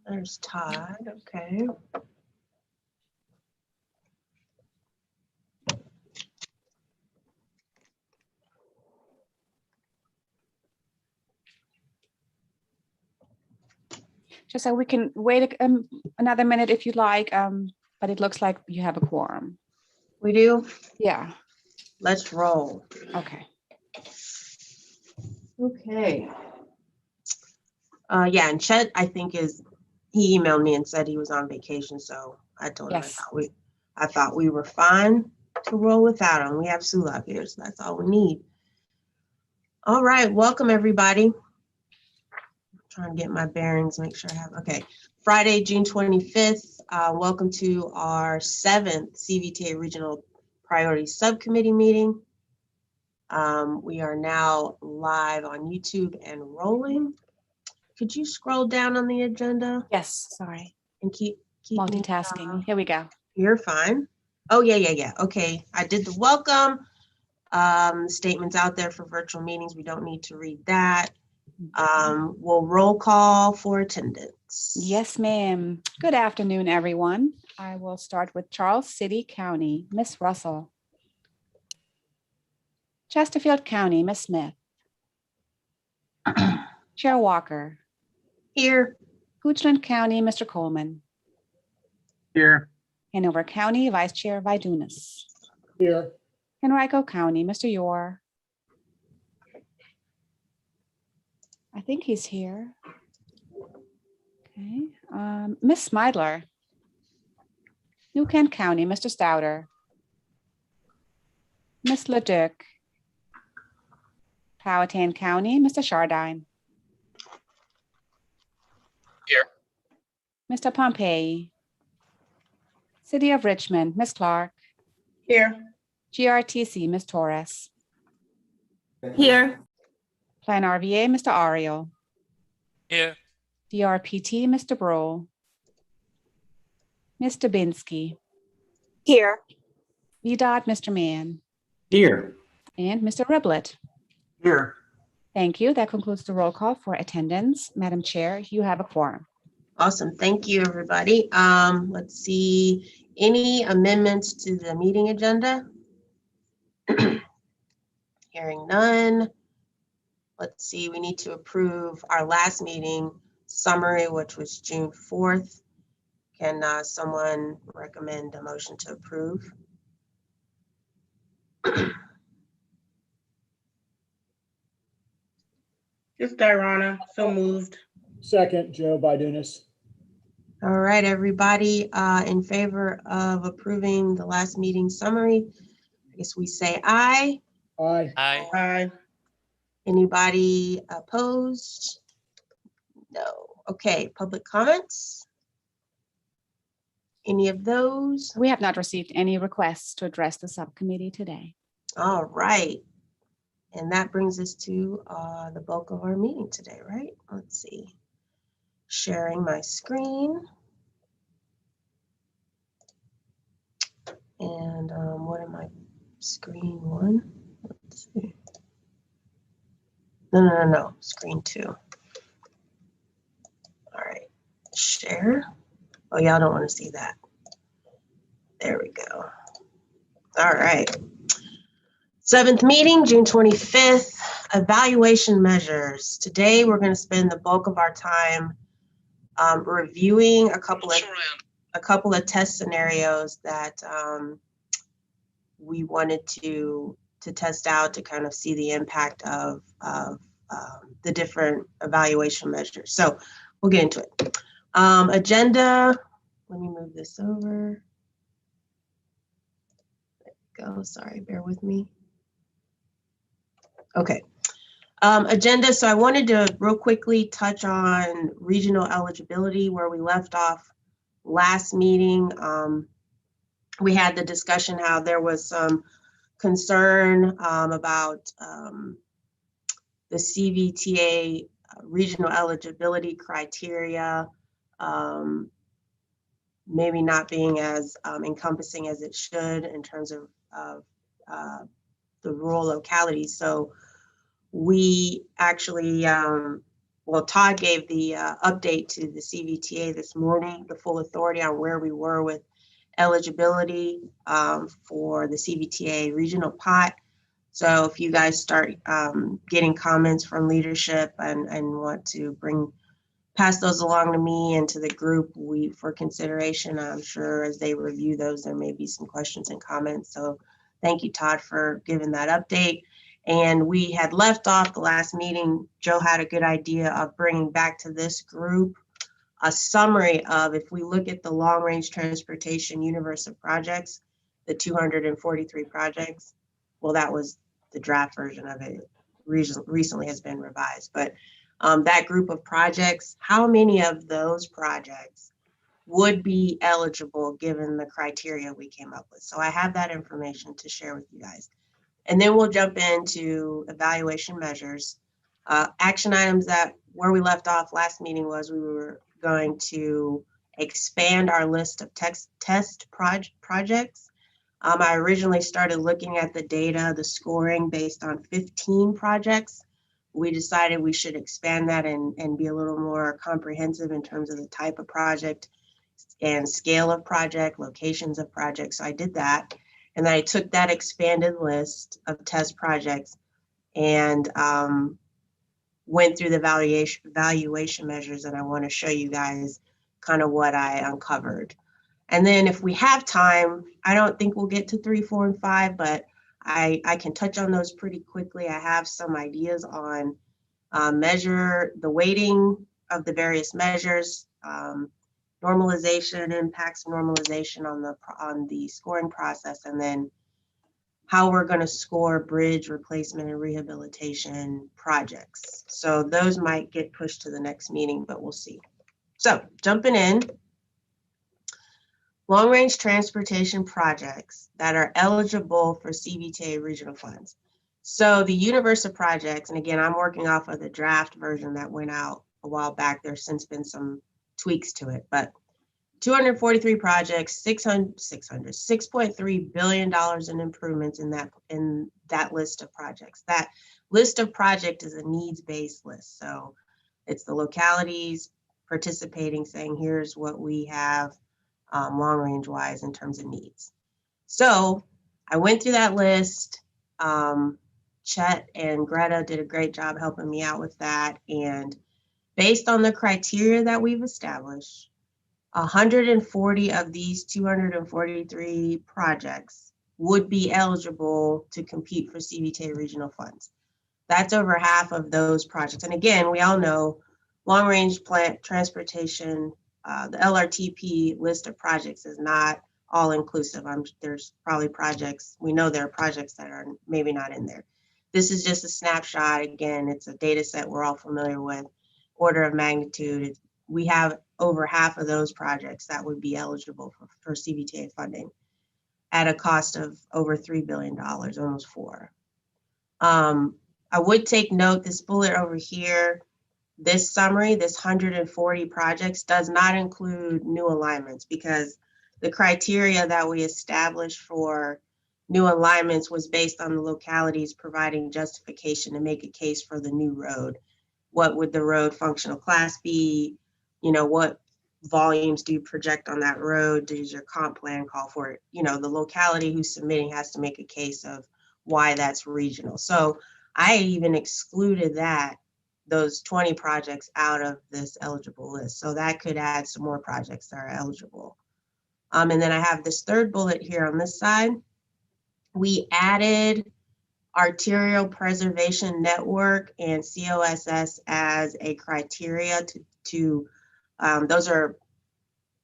There's Todd. Okay. Just so we can wait another minute if you like, but it looks like you have a quorum. We do? Yeah. Let's roll. Okay. Okay. Yeah, and Chet, I think he emailed me and said he was on vacation, so I told him Yes. I thought we were fine to roll without him. We have Sulab here, so that's all we need. All right, welcome everybody. I'm trying to get my bearings, make sure I have, okay. Friday, June 25th, welcome to our 7th Cvta Regional Priority Subcommittee meeting. We are now live on YouTube and rolling. Could you scroll down on the agenda? Yes, sorry. And keep Multitasking. Here we go. You're fine. Oh, yeah. Okay, I did the welcome. Statements out there for virtual meetings. We don't need to read that. We'll roll call for attendance. Yes, ma'am. Good afternoon, everyone. I will start with Charles City County, Miss Russell. Chesterfield County, Miss Smith. Chair Walker. Here. Goochland County, Mr. Coleman. Here. Hanover County, Vice Chair Vidunas. Here. Henrico County, Mr. Yor. I think he's here. Okay. Miss Smidler. New Kent County, Mr. Stouter. Miss Leduc. Powhatan County, Mr. Chardine. Here. Mr. Pompey. City of Richmond, Miss Clark. Here. GRTC, Miss Torres. Here. Plan RVA, Mr. Ariel. Here. DRPT, Mr. Brohl. Ms. Dubinsky. Here. VDOT, Mr. Mann. Here. And Mr. Riblet. Here. Thank you. That concludes the roll call for attendance. Madam Chair, you have a quorum. Awesome. Thank you, everybody. Let's see. Any amendments to the meeting agenda? Hearing none. Let's see. We need to approve our last meeting summary, which was June 4th. Can someone recommend a motion to approve? Just Dirana, so moved. Second, Joe Vidunas. All right, everybody in favor of approving the last meeting summary, I guess we say aye. Aye. Aye. Aye. Anybody opposed? No. Okay, public comments? Any of those? We have not received any requests to address the subcommittee today. All right. And that brings us to the bulk of our meeting today, right? Let's see. Sharing my screen. And what am I? Screen 1? Let's see. No. Screen 2. All right. Share. Oh, y'all don't want to see that. There we go. All right. 7th meeting, June 25th, evaluation measures. Today, we're going to spend the bulk of our time reviewing a couple of test scenarios that we wanted to test out to kind of see the impact of the different evaluation measures. So we'll get into it. Agenda, let me move this over. There we go, sorry, bear with me. Okay. Agenda. So I wanted to real quickly touch on regional eligibility where we left off last meeting. We had the discussion how there was some concern about the CVTA regional eligibility criteria maybe not being as encompassing as it should in terms of the rural localities. So we actually, well, Todd gave the update to the CVTA this morning, the full authority on where we were with eligibility for the CVTA regional pot. So if you guys start getting comments from leadership and want to pass those along to me and to the group for consideration, I'm sure as they review those, there may be some questions and comments. So thank you, Todd, for giving that update. And we had left off the last meeting, Joe had a good idea of bringing back to this group a summary of, if we look at the long range transportation universe of projects, the 243 projects, well, that was the draft version of it. Recently has been revised, but that group of projects, how many of those projects would be eligible given the criteria we came up with? So I have that information to share with you guys. And then we'll jump into evaluation measures. Action items that where we left off last meeting was we were going to expand our list of test projects. I originally started looking at the data, the scoring based on 15 projects. We decided we should expand that and be a little more comprehensive in terms of the type of project and scale of project, locations of projects. So I did that. And then I took that expanded list of test projects and went through the valuation measures, and I want to show you guys kind of what I uncovered. And then if we have time, I don't think we'll get to 3, 4, and 5, but I can touch on those pretty quickly. I have some ideas on measure the weighting of the various measures, normalization, impacts normalization on the scoring process, and then how we're going to score bridge replacement and rehabilitation projects. So those might get pushed to the next meeting, but we'll see. So jumping in, long range transportation projects that are eligible for CVTA regional funds. So the universe of projects, and again, I'm working off of the draft version that went out a while back. There's since been some tweaks to it, but 243 projects, $6.3 billion in improvements in that list of projects. That list of projects is a needs-based list. So it's the localities participating, saying, here's what we have long range wise in terms of needs. So I went through that list. Chet and Greta did a great job helping me out with that. And based on the criteria that we've established, 140 of these 243 projects would be eligible to compete for CVTA regional funds. That's over half of those projects. And again, we all know long range plant transportation, the LRTP list of projects is not all inclusive. There's probably projects, we know there are projects that are maybe not in there. This is just a snapshot. Again, it's a data set we're all familiar with, order of magnitude. We have over half of those projects that would be eligible for CVTA funding at a cost of over $3 billion, almost $4. I would take note, this bullet over here, this summary, this 140 projects does not include new alignments, because the criteria that we established for new alignments was based on the localities providing justification to make a case for the new road. What would the road functional class be? You know, what volumes do you project on that road? Does your comp plan call for it? You know, the locality who's submitting has to make a case of why that's regional. So I even excluded those 20 projects out of this eligible list. So that could add some more projects that are eligible. And then I have this third bullet here on this side. We added arterial preservation network and COSS as a criteria to those are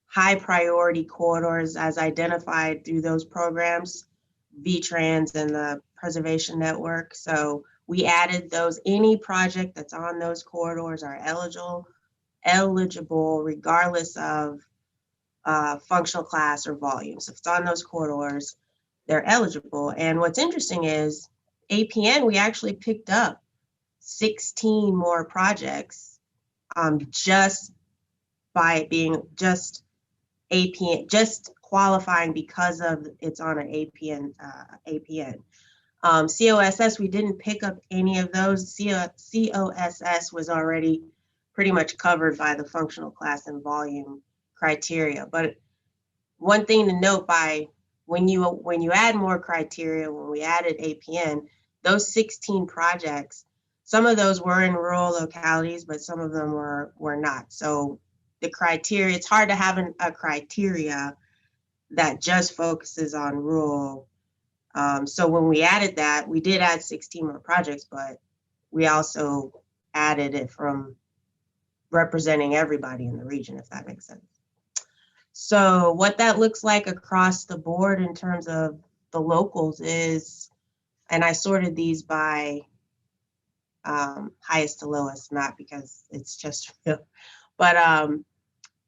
high priority corridors as identified through those programs, VTrans and the preservation network. So we added those. Any project that's on those corridors are eligible regardless of functional class or volume. So if it's on those corridors, they're eligible. And what's interesting is APN, we actually picked up 16 more projects just by being just APN, just qualifying because of it's on an APN. COSS, we didn't pick up any of those. COSS was already pretty much covered by the functional class and volume criteria. But one thing to note, by when you add more criteria, when we added APN, those 16 projects, some of those were in rural localities, but some of them were not. So the criteria, it's hard to have a criteria that just focuses on rural. So when we added that, we did add 16 more projects, but we also added it from representing everybody in the region, if that makes sense. So what that looks like across the board in terms of the locals is, and I sorted these by highest to lowest, not because it's just, but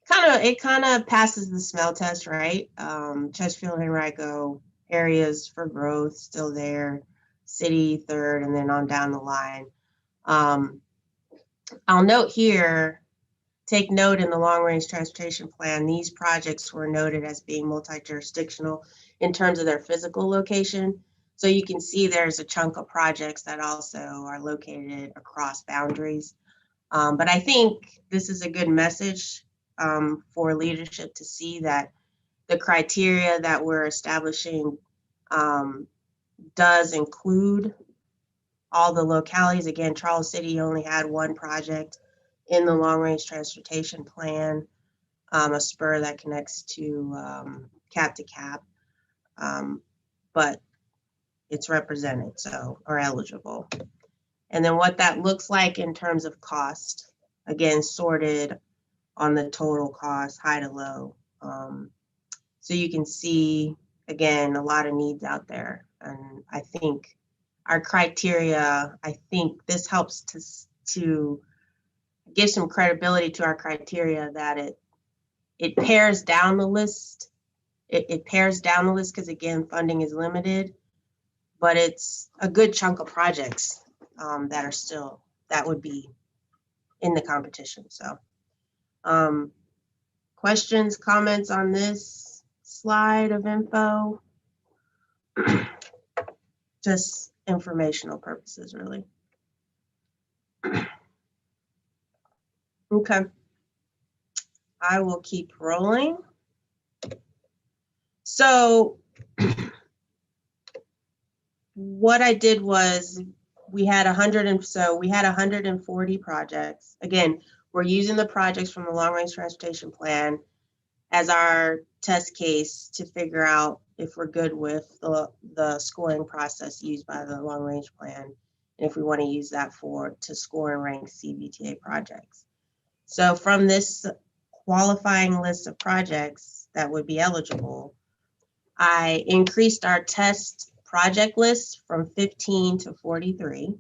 it kind of passes the smell test, right? Chesterfield, Henrico, areas for growth still there, city third, and then on down the line. I'll note here, take note in the long-range transportation plan, these projects were noted as being multi-jurisdictional in terms of their physical location. So you can see there's a chunk of projects that also are located across boundaries. But I think this is a good message for leadership to see that the criteria that we're establishing does include all the localities. Again, Charles City only had one project in the long-range transportation plan, a spur that connects to cap to cap, but it's represented, so, or eligible. And then what that looks like in terms of cost, again, sorted on the total cost, high to low. So you can see, again, a lot of needs out there. And I think our criteria, I think this helps to give some credibility to our criteria, that it pares down the list. It pares down the list because, again, funding is limited, but it's a good chunk of projects that would be in the competition. So questions, comments on this slide of info? Just informational purposes, really. Okay, I will keep rolling. So what I did was we had 140 projects. Again, we're using the projects from the long-range transportation plan as our test case to figure out if we're good with the scoring process used by the long-range plan, and if we want to use that to score and rank Cvta projects. So from this qualifying list of projects that would be eligible, I increased our test project list from 15 to 43.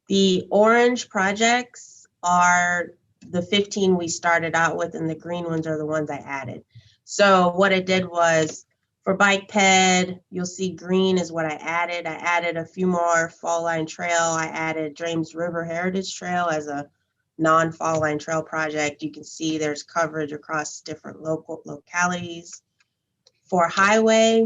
The orange projects are the 15 we started out with, and the green ones are the ones I added. So what I did was, for bike ped, you'll see green is what I added. I added a few more fall line trail. I added James River Heritage Trail as a non-fall line trail project. You can see there's coverage across different localities. For highway,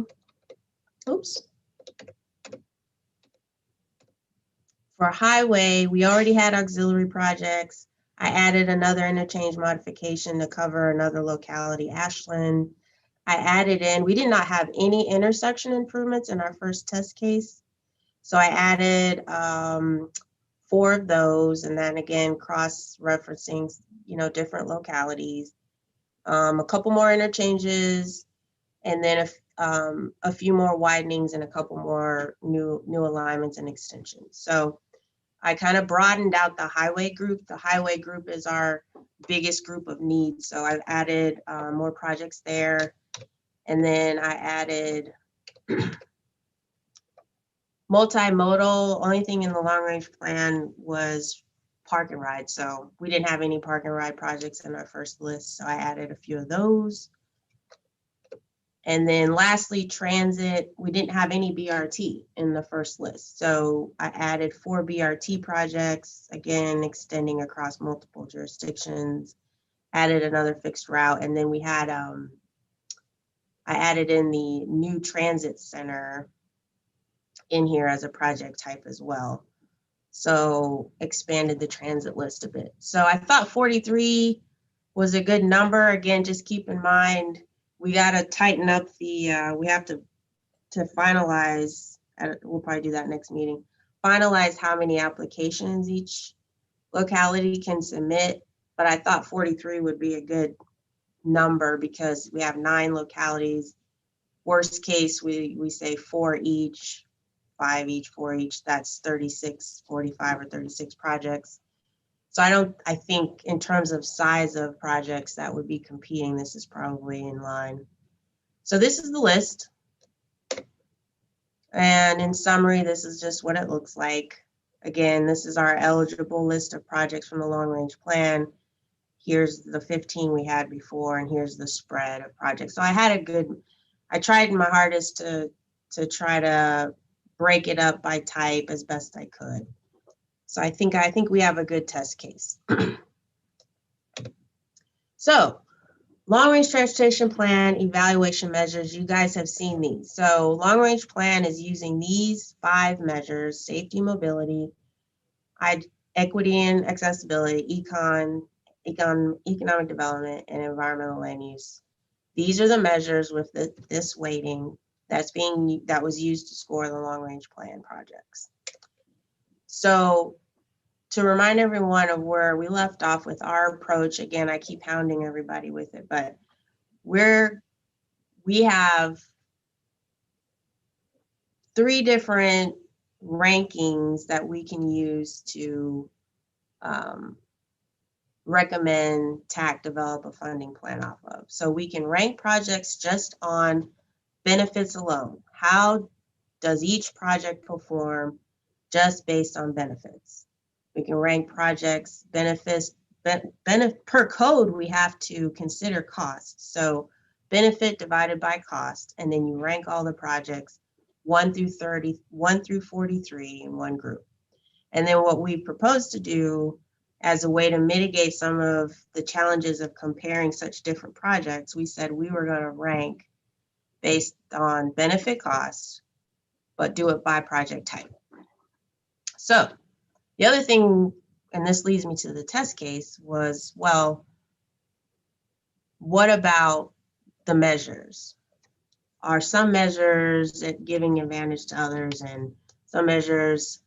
for highway, we already had auxiliary projects. I added another interchange modification to cover another locality, Ashland. I added in, we did not have any intersection improvements in our first test case. So I added 4 of those, and then again, cross-referencing, different localities. A couple more interchanges, and then a few more widenings and a couple more new alignments and extensions. So I kind of broadened out the highway group. The highway group is our biggest group of needs. So I've added more projects there. And then I added Multimodal, only thing in the long range plan was park and ride. So we didn't have any park and ride projects in our first list. So I added a few of those. And then lastly, transit, we didn't have any BRT in the first list. So I added 4 BRT projects, again, extending across multiple jurisdictions, added another fixed route. And then we had, I added in the new transit center in here as a project type as well. So expanded the transit list a bit. So I thought 43 was a good number. Again, just keep in mind, we got to tighten up the, we have to finalize, we'll probably do that next meeting, finalize how many applications each locality can submit. But I thought 43 would be a good number because we have 9 localities. Worst case, we say 4 each, 5 each, 4 each, that's 36, 45 or 36 projects. So I think in terms of size of projects that would be competing, this is probably in line. So this is the list. And in summary, this is just what it looks like. Again, this is our eligible list of projects from the long range plan. Here's the 15 we had before, and here's the spread of projects. So I tried my hardest to try to break it up by type as best I could. So I think we have a good test case. So long range transportation plan evaluation measures, you guys have seen these. So long range plan is using these 5 measures: safety, mobility, equity and accessibility, economic development, and environmental land use. These are the measures with this weighting that was used to score the long range plan projects. So to remind everyone of where we left off with our approach, again, I keep hounding everybody with it, but we have 3 different rankings that we can use to recommend TAC develop a funding plan off of. So we can rank projects just on benefits alone. How does each project perform just based on benefits? We can rank projects benefits, per code, we have to consider cost. So benefit divided by cost, and then you rank all the projects 1 through 43 in one group. And then what we propose to do as a way to mitigate some of the challenges of comparing such different projects, we said we were going to rank based on benefit cost, but do it by project type. So the other thing, and this leads me to the test case, was, well, what about the measures? Are some measures giving advantage to others, and some measures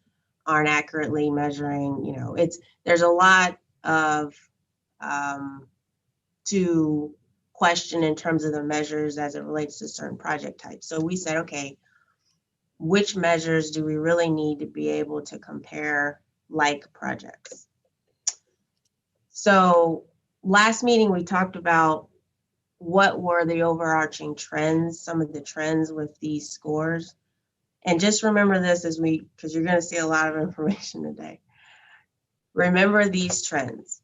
aren't accurately measuring? You know, there's a lot of to question in terms of the measures as it relates to certain project types. So we said, okay, which measures do we really need to be able to compare like projects? So last meeting, we talked about what were the overarching trends, some of the trends with these scores. And just remember this because you're going to see a lot of information today. Remember these trends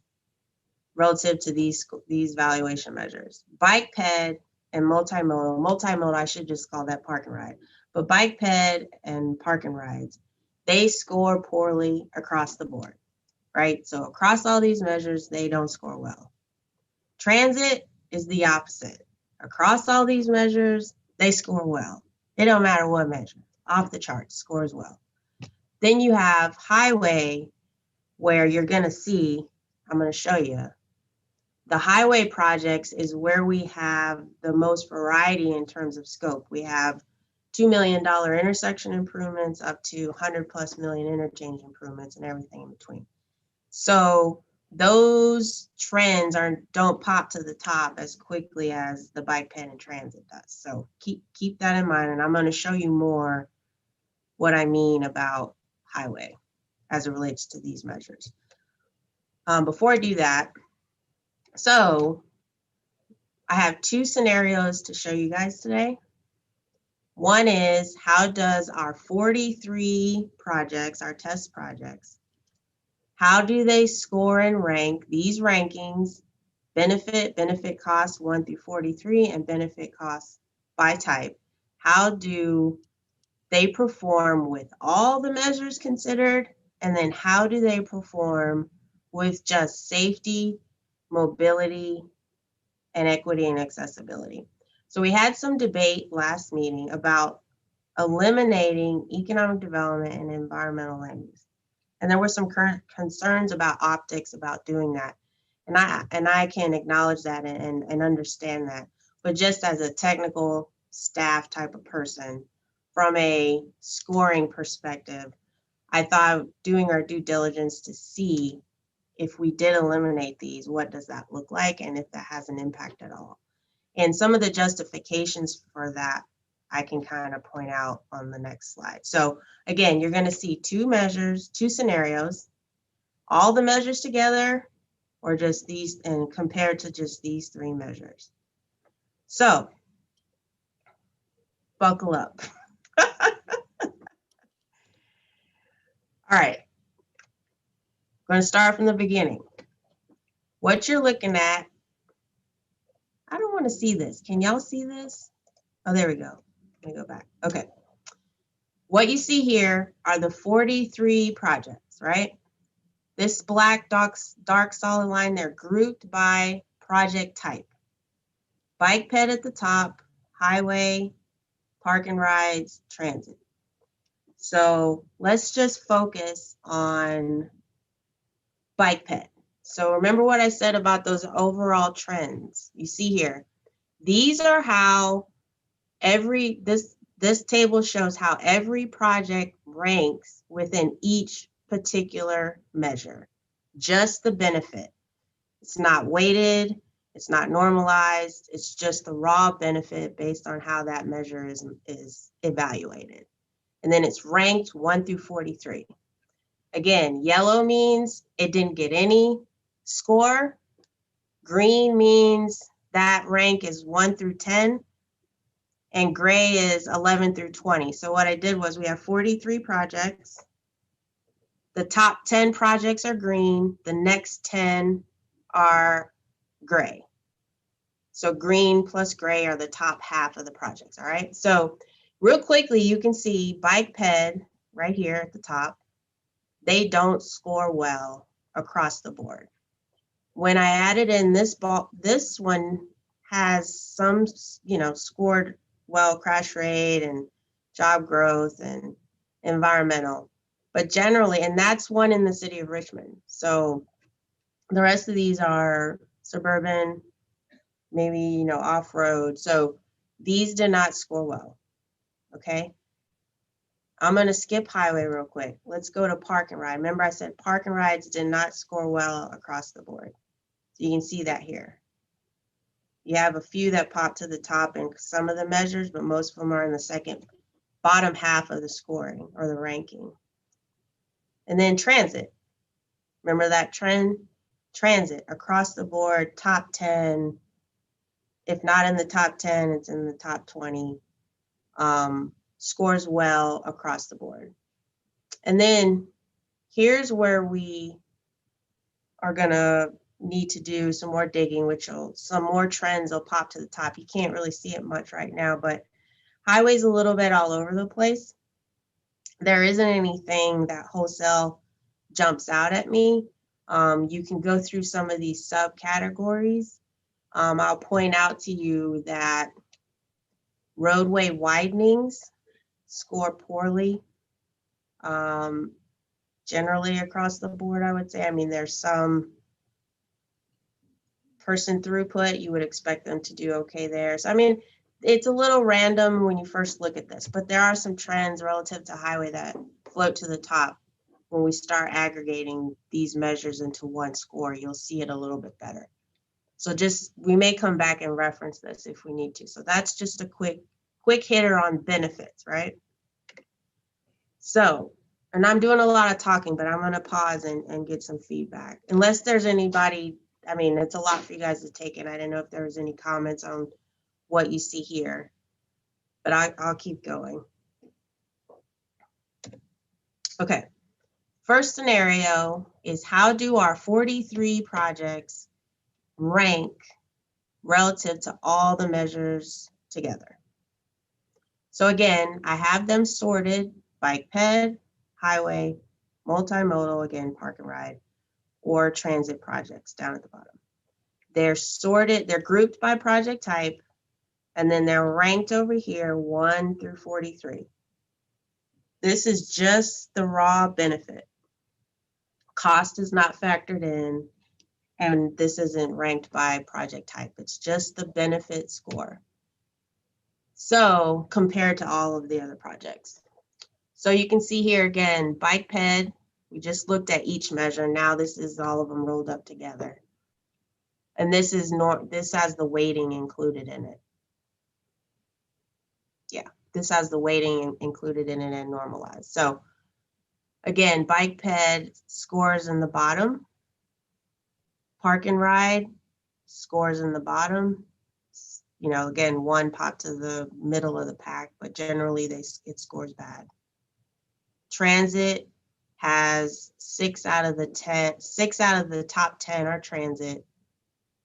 relative to these valuation measures. Bike ped and multimodal. Multimodal, I should just call that park and ride. But bike ped and park and rides, they score poorly across the board, right? So across all these measures, they don't score well. Transit is the opposite. Across all these measures, they score well. It don't matter what measure, off the charts, scores well. Then you have highway, where you're going to see, I'm going to show you, the highway projects is where we have the most variety in terms of scope. We have $2 million intersection improvements up to $100+ million interchange improvements and everything in between. So those trends don't pop to the top as quickly as the bike ped and transit does. So keep that in mind, and I'm going to show you more what I mean about highway as it relates to these measures. Before I do that, so I have 2 scenarios to show you guys today. One is, how does our 43 projects, our test projects, how do they score and rank? These rankings, benefit costs 1 through 43, and benefit costs by type. How do they perform with all the measures considered? And then how do they perform with just safety, mobility, and equity and accessibility? So we had some debate last meeting about eliminating economic development and environmental land use. And there were some current concerns about optics about doing that. And I can acknowledge that and understand that. But just as a technical staff type of person, from a scoring perspective, I thought doing our due diligence to see if we did eliminate these, what does that look like, and if that has an impact at all. And some of the justifications for that, I can kind of point out on the next slide. So again, you're going to see two measures, two scenarios, all the measures together, or just these, and compared to just these three measures. So buckle up. All right, I'm going to start from the beginning. What you're looking at, I don't want to see this. Can y'all see this? Oh, there we go. Let me go back. Okay. What you see here are the 43 projects, right? This black dark solid line, they're grouped by project type. Bike ped at the top, highway, park and rides, transit. So let's just focus on bike ped. So remember what I said about those overall trends. You see here, these are how this table shows how every project ranks within each particular measure, just the benefit. It's not weighted, it's not normalized, it's just the raw benefit based on how that measure is evaluated. And then it's ranked 1 through 43. Again, yellow means it didn't get any score. Green means that rank is 1 through 10. And gray is 11 through 20. So what I did was we have 43 projects. The top 10 projects are green. The next 10 are gray. So green plus gray are the top half of the projects, all right? So real quickly, you can see bike ped right here at the top. They don't score well across the board. When I added in this one has some, scored well, crash rate and job growth and environmental, but generally, and that's one in the city of Richmond. So the rest of these are suburban, maybe, off-road. So these did not score well, okay? I'm gonna skip highway real quick. Let's go to park and ride. Remember I said park and rides did not score well across the board. So you can see that here. You have a few that pop to the top in some of the measures, but most of them are in the second bottom half of the scoring or the ranking. And then transit. Remember that trend? Transit across the board, top 10. If not in the top 10, it's in the top 20. Scores well across the board. And then here's where we are gonna need to do some more digging, some more trends will pop to the top. You can't really see it much right now, but highway's a little bit all over the place. There isn't anything that wholesale jumps out at me. You can go through some of these subcategories. I'll point out to you that roadway widenings score poorly. Generally across the board, I would say. I mean, there's some person throughput, you would expect them to do okay there. So, I mean, it's a little random when you first look at this, but there are some trends relative to highway that float to the top. When we start aggregating these measures into one score, you'll see it a little bit better. So we may come back and reference this if we need to. So that's just a quick hitter on benefits, right? So, and I'm doing a lot of talking, but I'm gonna pause and get some feedback. Unless there's anybody, I mean, it's a lot for you guys to take in. I didn't know if there was any comments on what you see here. but I'll keep going. Okay, first scenario is how do our 43 projects rank relative to all the measures together? So again, I have them sorted: bike ped, highway, multimodal, again, park and ride, or transit projects down at the bottom. They're sorted, they're grouped by project type, and then they're ranked over here 1 through 43. This is just the raw benefit. Cost is not factored in, and this isn't ranked by project type. It's just the benefit score. So compared to all of the other projects. So you can see here again, bike ped, we just looked at each measure. Now this is all of them rolled up together. And this is this has the weighting included in it. Yeah, this has the weighting included in it and normalized. So again, bike ped scores in the bottom. Park and ride scores in the bottom. You know, again, one popped to the middle of the pack, but generally it scores bad. Transit has 6 out of the top 10 are transit.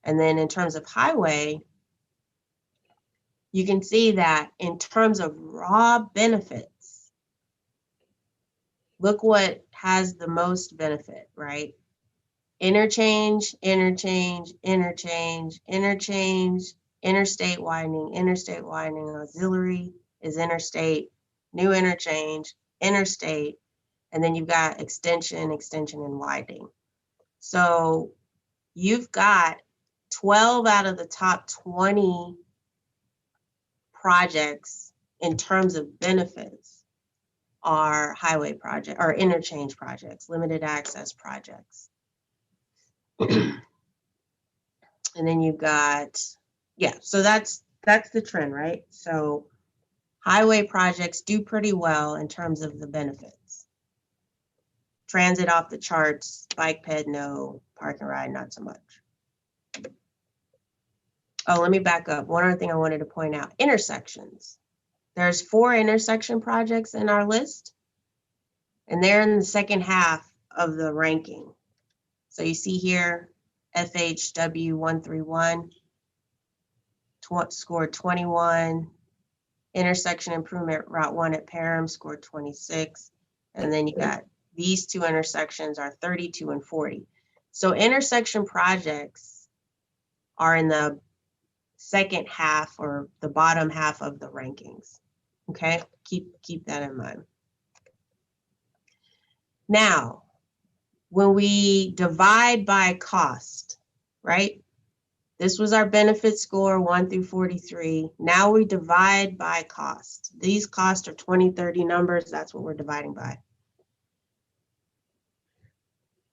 And then in terms of highway, you can see that in terms of raw benefits, look what has the most benefit, right? Interchange, interchange, interchange, interchange, interstate widening, auxiliary is interstate, new interchange, interstate, and then you've got extension, and widening. So you've got 12 out of the top 20 projects in terms of benefits are highway project or interchange projects, limited access projects. And then you've got, yeah, so that's the trend, right? So highway projects do pretty well in terms of the benefits. Transit off the charts, bike ped, no, park and ride, not so much. Oh, let me back up. One other thing I wanted to point out, intersections. There's 4 intersection projects in our list, and they're in the second half of the ranking. So you see here, FHW 131 scored 21, intersection improvement Route 1 at Parham scored 26, and then you got these 2 intersections are 32 and 40. So intersection projects are in the second half or the bottom half of the rankings. Okay, keep that in mind. Now, when we divide by cost, right? This was our benefit score 1 through 43. Now we divide by cost. These costs are 2030 numbers. That's what we're dividing by.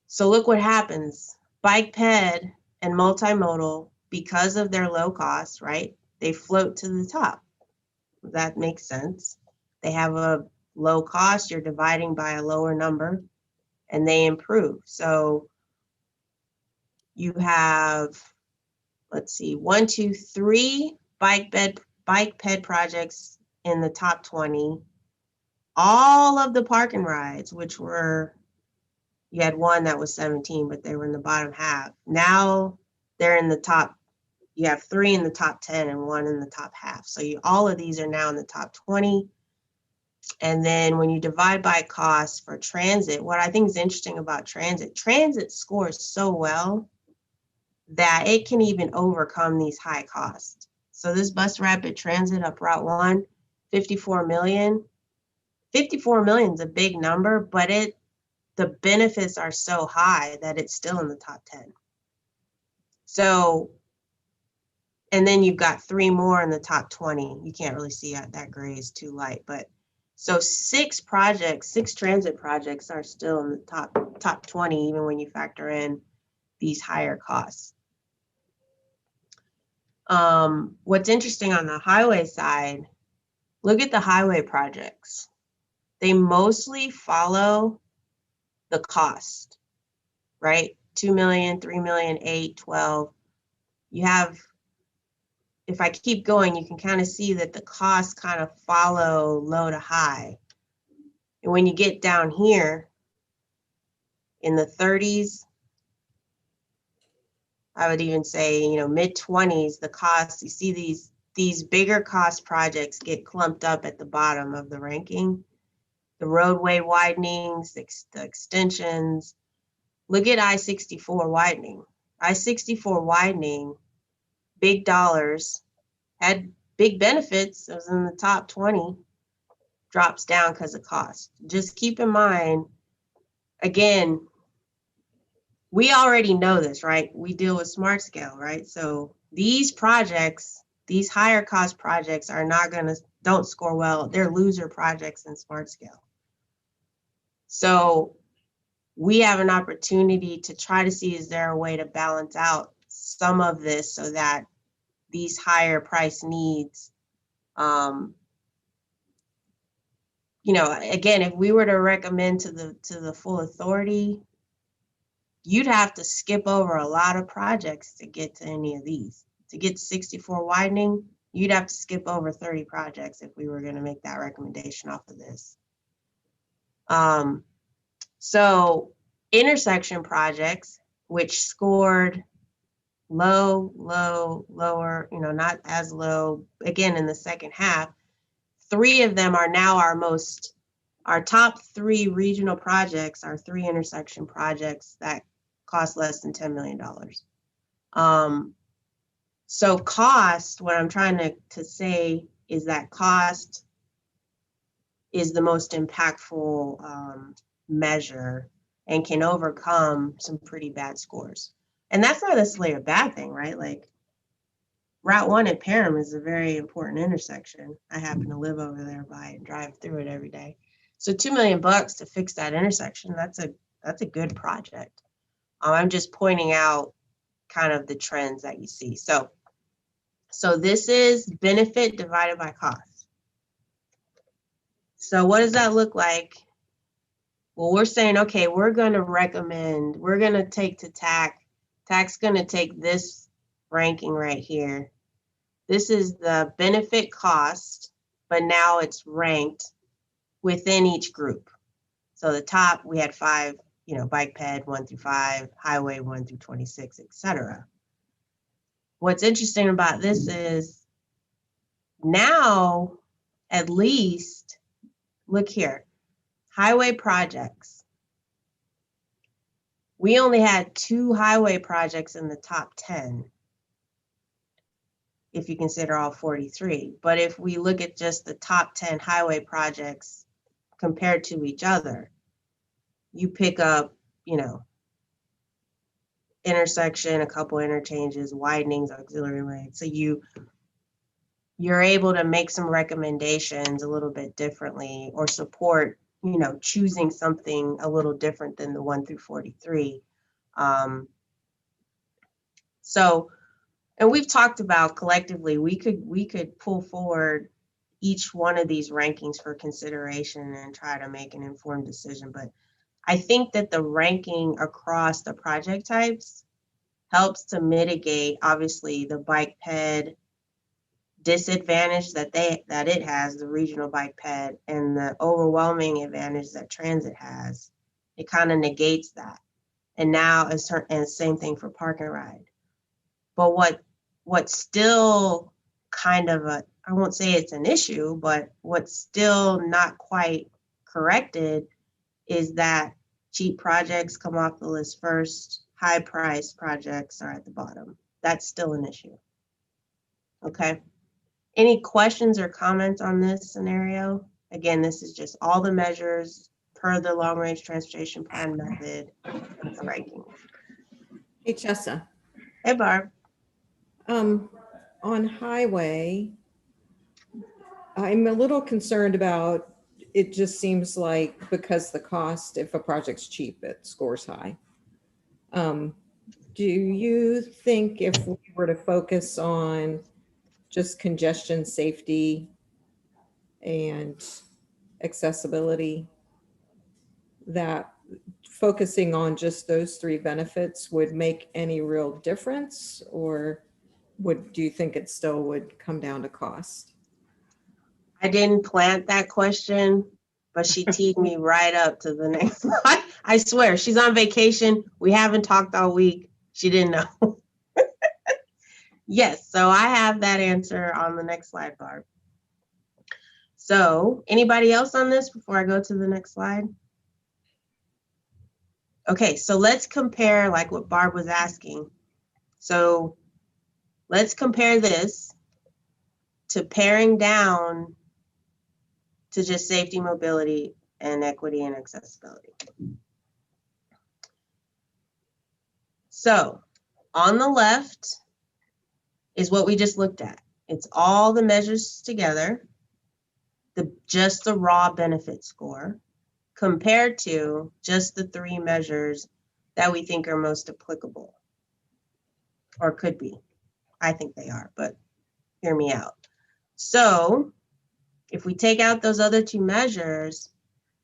So look what happens. Bike ped and multimodal, because of their low cost, right? They float to the top. That makes sense. They have a low cost. You're dividing by a lower number, and they improve. So you have, let's see, 1, 2, 3 bike ped projects in the top 20. All of the park and rides, which were, you had 1 that was 17, but they were in the bottom half. Now they're in the top, you have 3 in the top 10 and 1 in the top half. So all of these are now in the top 20. And then when you divide by cost for transit, what I think is interesting about transit scores so well that it can even overcome these high costs. So this bus rapid transit up Route 1, 54 million. 54 million is a big number, but the benefits are so high that it's still in the top 10. So, and then you've got 3 more in the top 20. You can't really see that gray is too light, but so 6 transit projects are still in the top 20, even when you factor in these higher costs. What's interesting on the highway side, look at the highway projects. They mostly follow the cost, right? 2 million, 3 million, 8, 12. You have if I keep going, you can kind of see that the costs kind of follow low to high. And when you get down here in the 30s, I would even say, you know, mid 20s, the costs, you see these bigger cost projects get clumped up at the bottom of the ranking. The roadway widenings, the extensions. Look at I-64 widening. I-64 widening, big dollars, had big benefits. It was in the top 20, drops down because of cost. Just keep in mind, again, we already know this, right? We deal with smart scale, right? So these projects, these higher cost projects are not gonna, don't score well. They're loser projects in smart scale. So we have an opportunity to try to see, is there a way to balance out some of this so that these higher price needs, you know, again, if we were to recommend to the full authority, you'd have to skip over a lot of projects to get to any of these. To get 64 widening, you'd have to skip over 30 projects if we were going to make that recommendation off of this. So intersection projects, which scored low, lower, you know, not as low, again, in the second half, 3 of them are now our top 3 regional projects are 3 intersection projects that cost less than $10 million. So cost, what I'm trying to say is that cost is the most impactful measure and can overcome some pretty bad scores. And that's not necessarily a bad thing, right? Like Route 1 at Parham is a very important intersection. I happen to live over there by and drive through it every day. So $2 million to fix that intersection, that's a good project. I'm just pointing out kind of the trends that you see. So this is benefit divided by cost. So what does that look like? Well, we're saying, okay, we're going to recommend, we're going to take to TAC. TAC's going to take this ranking right here. This is the benefit cost, but now it's ranked within each group. So the top, we had 5, you know, bike ped 1 through 5, highway 1 through 26, etc. What's interesting about this is now, at least, look here, highway projects. We only had 2 highway projects in the top 10, if you consider all 43. But if we look at just the top 10 highway projects compared to each other, you pick up, you know, intersection, a couple interchanges, widenings, auxiliary lanes. So you're able to make some recommendations a little bit differently or support, you know, choosing something a little different than the 1 through 43. So, and we've talked about collectively, we could pull forward each one of these rankings for consideration and try to make an informed decision. But I think that the ranking across the project types helps to mitigate, obviously, the bike ped disadvantage that it has, the regional bike ped, and the overwhelming advantage that transit has. It kind of negates that. And now and same thing for park and ride. But what's still kind of I won't say it's an issue, but what's still not quite corrected is that cheap projects come off the list first, high price projects are at the bottom. That's still an issue. Okay. Any questions or comments on this scenario? Again, this is just all the measures per the long range transportation plan method and the ranking. Hey, Chessa. Hey, Barb. On highway, I'm a little concerned about, it just seems like because the cost, if a project's cheap, it scores high. Do you think if we were to focus on just congestion, safety, and accessibility, that focusing on just those 3 benefits would make any real difference? Or do you think it still would come down to cost? I didn't plant that question, but she teed me right up to the next slide. I swear, she's on vacation. We haven't talked all week. She didn't know. Yes, so I have that answer on the next slide, Barb. So anybody else on this before I go to the next slide? Okay, so let's compare like what Barb was asking. So let's compare this to paring down to just safety, mobility, and equity and accessibility. So on the left is what we just looked at. It's all the measures together, just the raw benefit score, compared to just the 3 measures that we think are most applicable, or could be. I think they are, but hear me out. So if we take out those other 2 measures,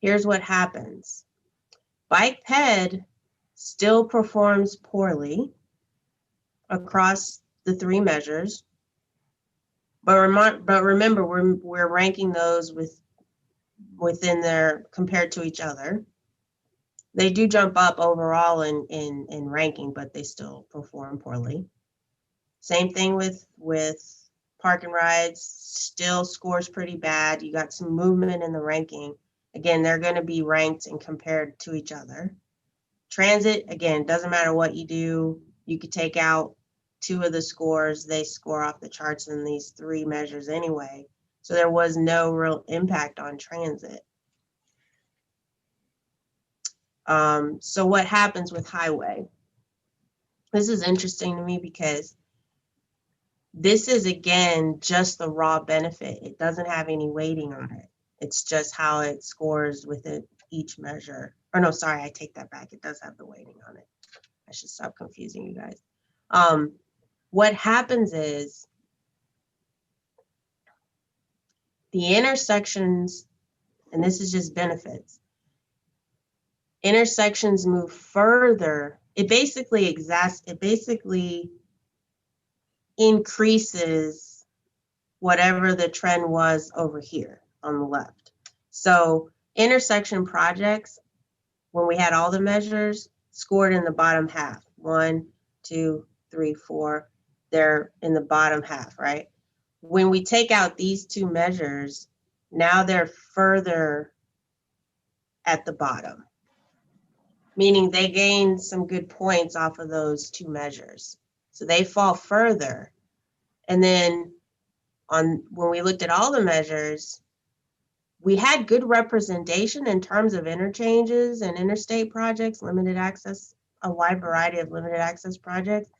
here's what happens. Bike ped still performs poorly across the 3 measures, but remember, we're ranking those within their compared to each other. They do jump up overall in ranking, but they still perform poorly. Same thing with park and rides, still scores pretty bad. You got some movement in the ranking. Again, they're going to be ranked and compared to each other. Transit, again, doesn't matter what you do. You could take out 2 of the scores. They score off the charts in these 3 measures anyway. So there was no real impact on transit. So what happens with highway? This is interesting to me because this is, again, just the raw benefit. It doesn't have any weighting on it. It's just how it scores within each measure. Or no, sorry, I take that back. It does have the weighting on it. I should stop confusing you guys. What happens is the intersections, and this is just benefits, intersections move further. It basically increases whatever the trend was over here on the left. So intersection projects, when we had all the measures, scored in the bottom half. 1, 2, 3, 4. They're in the bottom half, right? When we take out these 2 measures, now they're further at the bottom, meaning they gain some good points off of those 2 measures. So they fall further. And then when we looked at all the measures, we had good representation in terms of interchanges and interstate projects, limited access, a wide variety of limited access projects.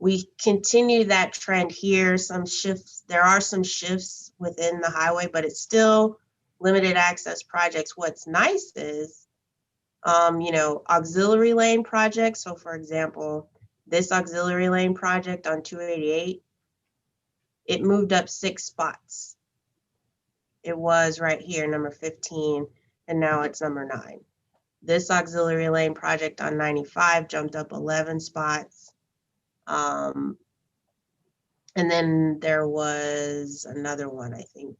We continue that trend here. Some shifts, there are some shifts within the highway, but it's still limited access projects. What's nice is, auxiliary lane projects. So for example, this auxiliary lane project on 288, it moved up 6 spots. It was right here, number 15, and now it's number 9. This auxiliary lane project on 95 jumped up 11 spots. And then there was another one, I think.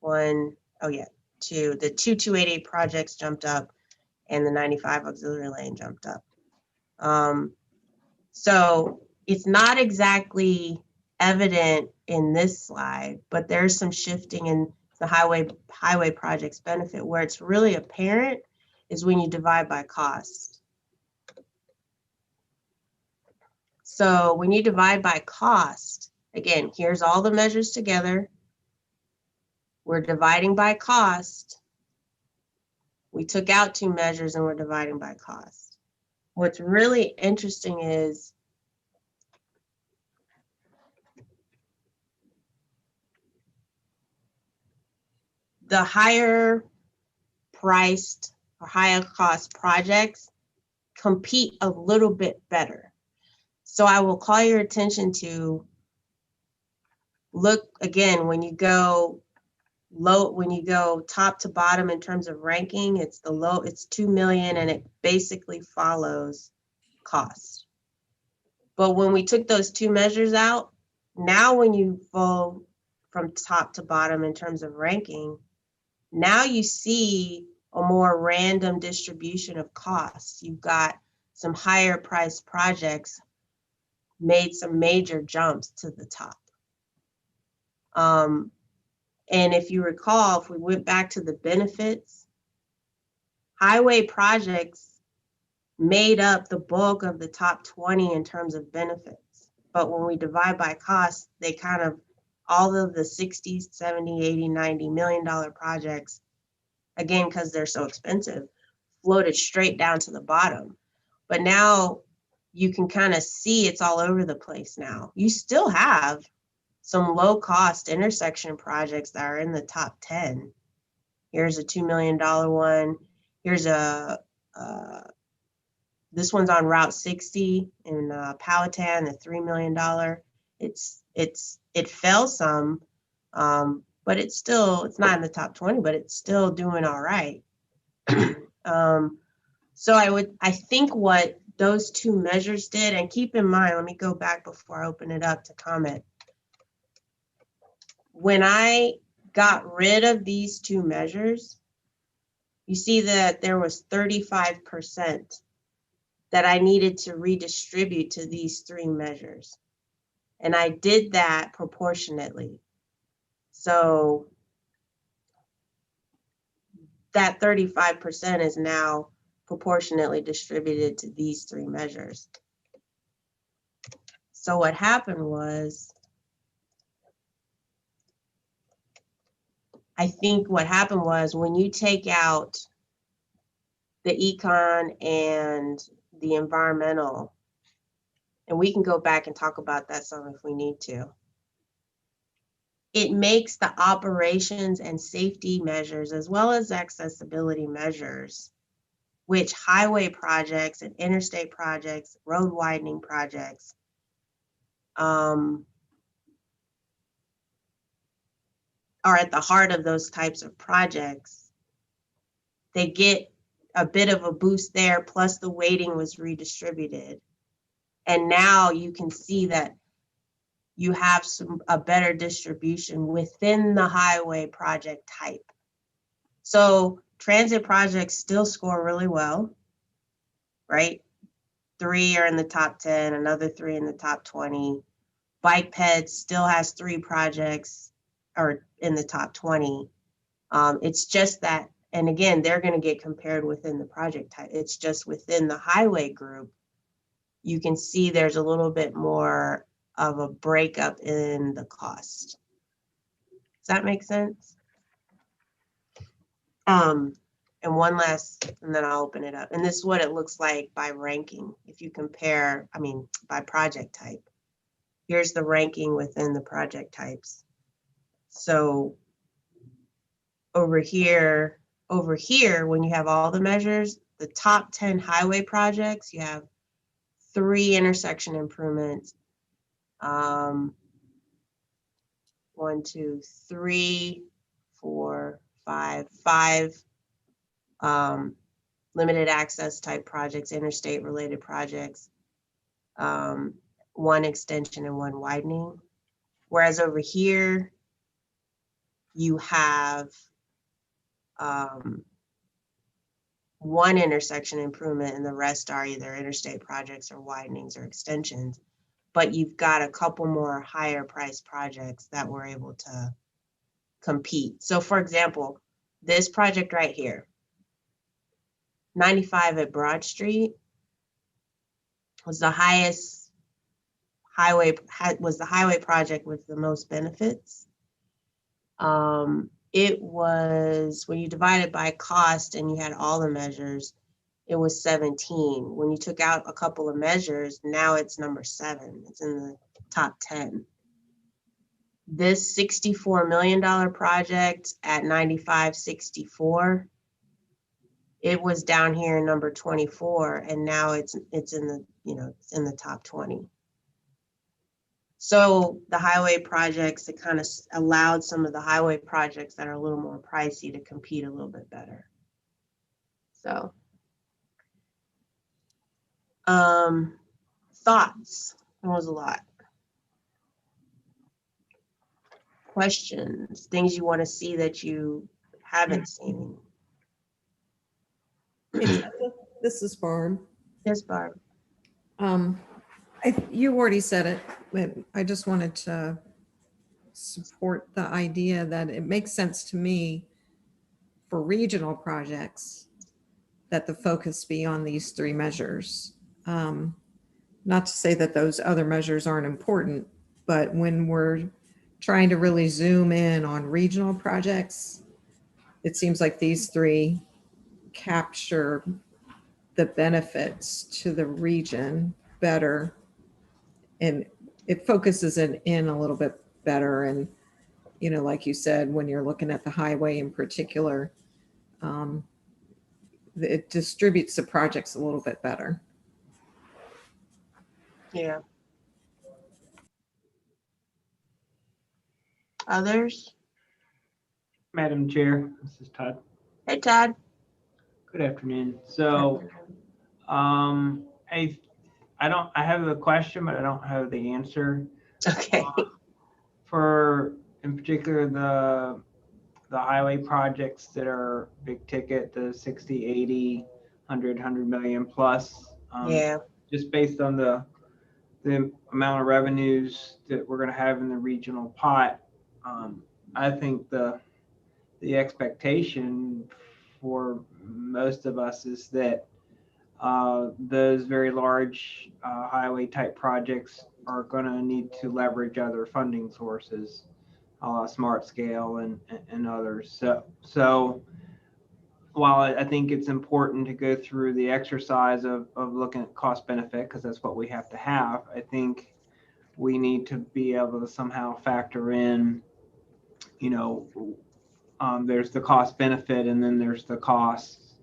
2. The 288 projects jumped up, and the 95 auxiliary lane jumped up. So it's not exactly evident in this slide, but there's some shifting in the highway projects benefit. Where it's really apparent is when you divide by cost. So when you divide by cost, again, here's all the measures together. We're dividing by cost. We took out 2 measures and we're dividing by cost. What's really interesting is the higher priced or higher cost projects compete a little bit better. So I will call your attention to look again, when you go top to bottom in terms of ranking, it's 2 million and it basically follows cost. But when we took those two measures out, now when you go from top to bottom in terms of ranking, now you see a more random distribution of costs. You've got some higher priced projects made some major jumps to the top. And if you recall, if we went back to the benefits, highway projects made up the bulk of the top 20 in terms of benefits. But when we divide by cost, they kind of, all of the 60, 70, 80, 90 million dollar projects, again, because they're so expensive, floated straight down to the bottom. But now you can kind of see it's all over the place now. You still have some low cost intersection projects that are in the top 10. Here's a $2 million one. Here's a, this one's on Route 60 in Powhatan, the $3 million. It fell some, but it's not in the top 20, but it's still doing all right. So I think what those two measures did, and keep in mind, let me go back before I open it up to comment. When I got rid of these two measures, you see that there was 35% that I needed to redistribute to these three measures. And I did that proportionately. So that 35% is now proportionately distributed to these three measures. So what happened was, I think what happened was when you take out the econ and the environmental, and we can go back and talk about that some if we need to, it makes the operations and safety measures as well as accessibility measures, which highway projects and interstate projects, road widening projects, are at the heart of those types of projects. They get a bit of a boost there, plus the weighting was redistributed. And now you can see that you have a better distribution within the highway project type. So transit projects still score really well, right? 3 are in the top 10, another 3 in the top 20. Bike Ped still has 3 projects are in the top 20. It's just that, and again, they're going to get compared within the project type. It's just within the highway group, you can see there's a little bit more of a breakup in the cost. Does that make sense? And one last, and then I'll open it up. And this is what it looks like by ranking. If you compare, by project type. Here's the ranking within the project types. So over here, when you have all the measures, the top 10 highway projects, you have 3 intersection improvements. 1, 2, 3, 4, 5 limited access type projects, interstate related projects, 1 extension and 1 widening. Whereas over here, you have 1 intersection improvement and the rest are either interstate projects or widenings or extensions. But you've got a couple more higher priced projects that were able to compete. So for example, this project right here, 95 at Broad Street, was the highest highway, was the highway project with the most benefits. It was, when you divide it by cost and you had all the measures, it was 17. When you took out a couple of measures, now it's number 7. It's in the top 10. This $64 million project at 9564, it was down here in number 24, and now it's in the, it's in the top 20. So the highway projects, it kind of allowed some of the highway projects that are a little more pricey to compete a little bit better. So, thoughts? It was a lot. Questions, things you want to see that you haven't seen. This is Barb. Yes, Barb. You already said it, but I just wanted to support the idea that it makes sense to me for regional projects that the focus be on these three measures. Not to say that those other measures aren't important, but when we're trying to really zoom in on regional projects, it seems like these three capture the benefits to the region better, and it focuses it in a little bit better. And, you know, like you said, when you're looking at the highway in particular, it distributes the projects a little bit better. Yeah. Others? Madam Chair, this is Todd. Hey, Todd. Good afternoon. So, I have a question, but I don't have the answer. Okay. For, in particular, the highway projects that are big ticket, the 60, 80, 100 million plus. Yeah. Just based on the amount of revenues that we're going to have in the regional pot, I think the expectation for most of us is that those very large highway type projects are going to need to leverage other funding sources, smart scale and others. So while I think it's important to go through the exercise of looking at cost benefit, because that's what we have to have, I think we need to be able to somehow factor in, you know, there's the cost benefit, and then there's the costs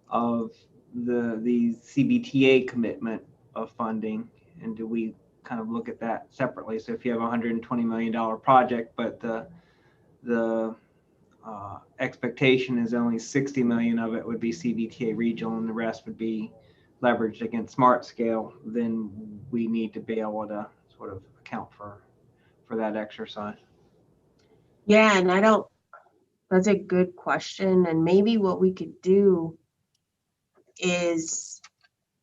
of the Cvta commitment of funding. And do we kind of look at that separately? So if you have a $120 million project, but the expectation is only 60 million of it would be Cvta regional and the rest would be leveraged against smart scale, then we need to be able to sort of account for that exercise. Yeah, and that's a good question. And maybe what we could do is,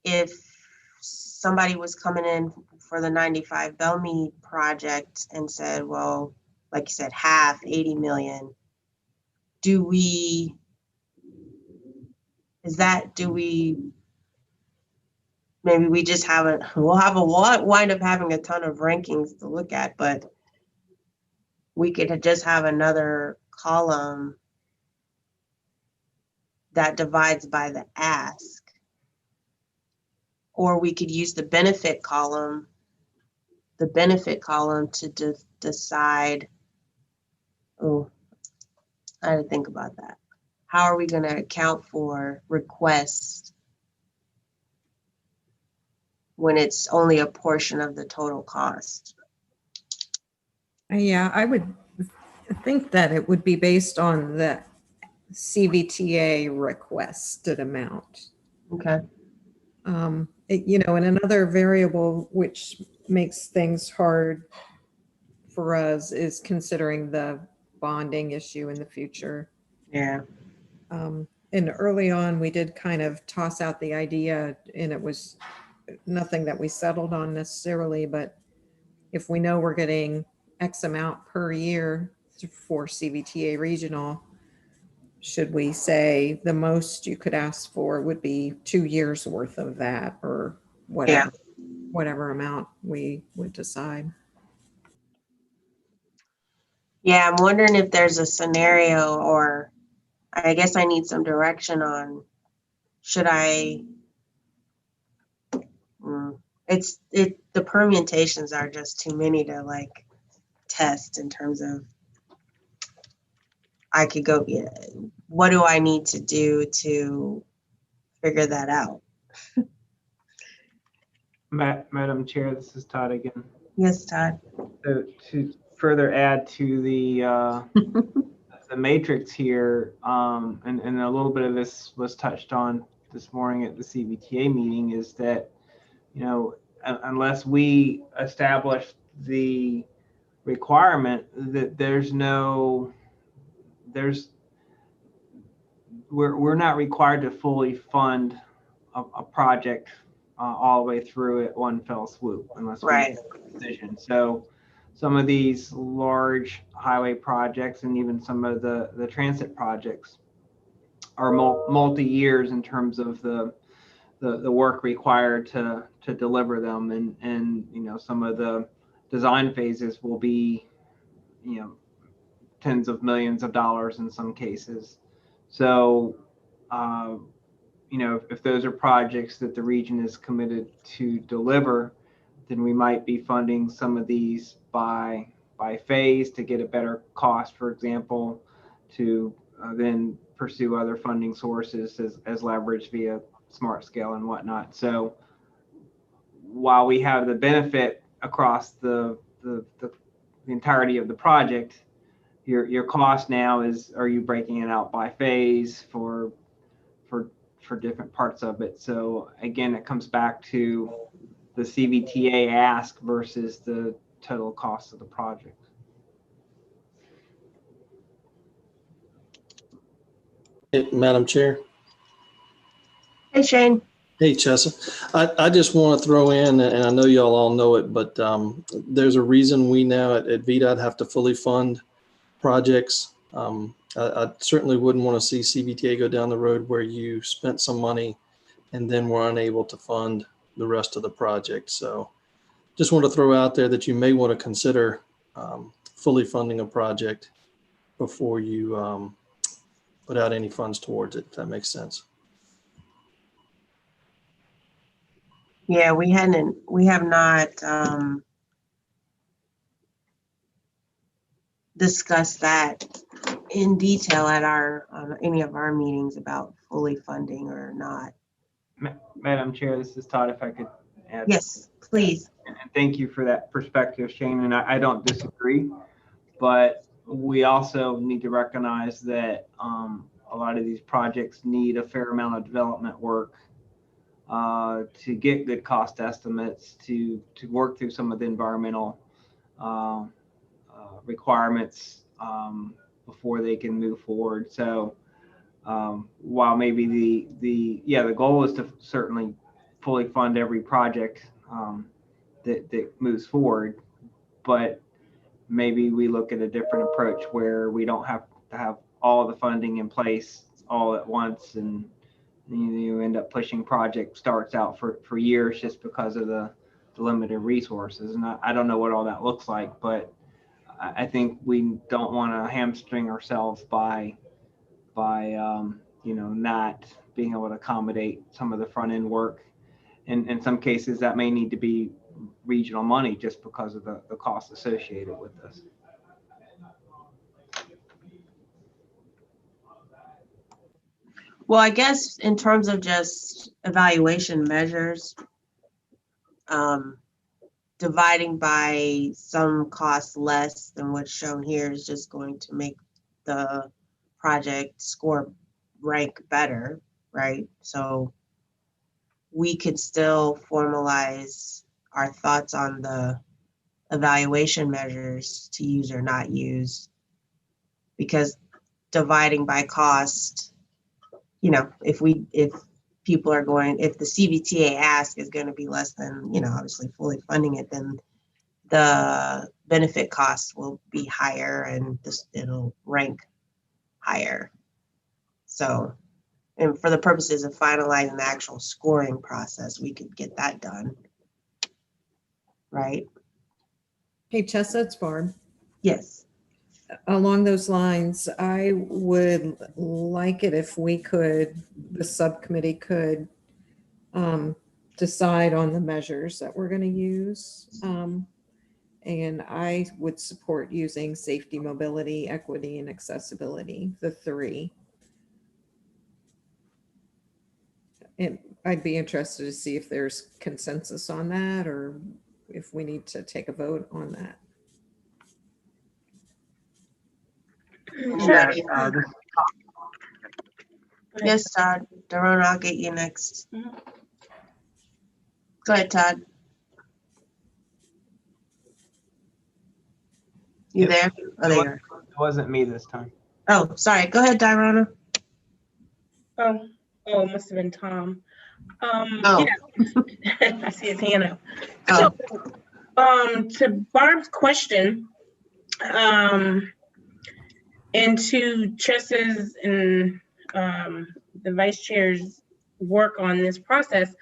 if somebody was coming in for the 95 Belmead project and said, well, like you said, half, 80 million, do we maybe we just wind up having a ton of rankings to look at, but we could just have another column that divides by the ask. Or we could use the benefit column to decide, I had to think about that. How are we going to account for requests when it's only a portion of the total cost? Yeah, I would think that it would be based on the CVTA requested amount. Okay. You know, and another variable which makes things hard for us is considering the bonding issue in the future. Yeah. And early on, we did kind of toss out the idea, and it was nothing that we settled on necessarily, but if we know we're getting X amount per year for CVTA regional, should we say the most you could ask for would be 2 years worth of that, or whatever amount we would decide? Yeah, I'm wondering if there's a scenario, or I guess I need some direction on, should I, the permutations are just too many to like test in terms of, I could go, what do I need to do to figure that out? Madam Chair, this is Todd again. Yes, Todd. So to further add to the matrix here, and a little bit of this was touched on this morning at the CVTA meeting, is that, you know, unless we establish the requirement that we're not required to fully fund a project all the way through at one fell swoop unless we Right. make a decision. So some of these large highway projects and even some of the transit projects are multi-years in terms of the work required to deliver them, and some of the design phases will be tens of millions of dollars in some cases. So if those are projects that the region is committed to deliver, then we might be funding some of these by phase to get a better cost, for example, to then pursue other funding sources as leverage via smart scale and whatnot. So while we have the benefit across the entirety of the project, your cost now is, are you breaking it out by phase for different parts of it? So again, it comes back to the CVTA ask versus the total cost of the project. Hey, Madam Chair. Hey, Shane. Hey, Chessa. I just want to throw in, and I know y'all all know it, but there's a reason we now at VDOT have to fully fund projects. I certainly wouldn't want to see CVTA go down the road where you spent some money and then were unable to fund the rest of the project. So just want to throw out there that you may want to consider fully funding a project before you put out any funds towards it, if that makes sense. Yeah, we have not discussed that in detail at any of our meetings about fully funding or not. Madam Chair, this is Todd, if I could add. Yes, please. And thank you for that perspective, Shane, and I don't disagree, but we also need to recognize that a lot of these projects need a fair amount of development work to get good cost estimates, to work through some of the environmental requirements before they can move forward. So while maybe the goal is to certainly fully fund every project that moves forward, but maybe we look at a different approach where we don't have to have all the funding in place all at once, and you end up pushing project starts out for years just because of the limited resources. And I don't know what all that looks like, but I think we don't want to hamstring ourselves by not being able to accommodate some of the front end work. And in some cases that may need to be regional money just because of the cost associated with this. Well, I guess in terms of just evaluation measures, dividing by some cost less than what's shown here is just going to make the project score rank better, right? So we could still formalize our thoughts on the evaluation measures to use or not use, because dividing by cost, if people are going, if the CVTA ask is going to be less than, obviously fully funding it, then the benefit costs will be higher and it'll rank higher. So, and for the purposes of finalizing the actual scoring process, we could get that done. Right? Hey, Chessa, it's Barb. Yes. Along those lines, I would like it if the subcommittee could decide on the measures that we're going to use. And I would support using safety, mobility, equity, and accessibility, the three. And I'd be interested to see if there's consensus on that or if we need to take a vote on that. Yeah, Yes, Todd. Daron, I'll get you next. Go ahead, Todd. You Yep. there? Oh, there you are. It wasn't me this time. Oh, sorry. Go ahead, Dirona. Oh, it must have been Tom. Oh. Yeah, I see his hand up. Oh. So, to Barb's question, and to Tressa's and the vice chair's work on this process,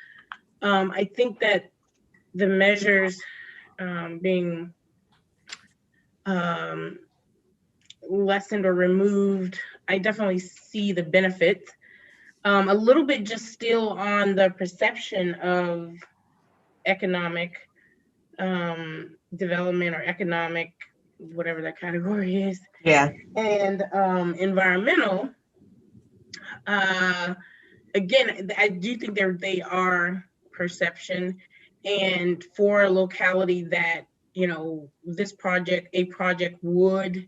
I think that the measures being lessened or removed, I definitely see the benefits. A little bit just still on the perception of economic development or economic, whatever that category is, Yeah. and environmental. Again, I do think they are perception, and for a locality that, you know, a project would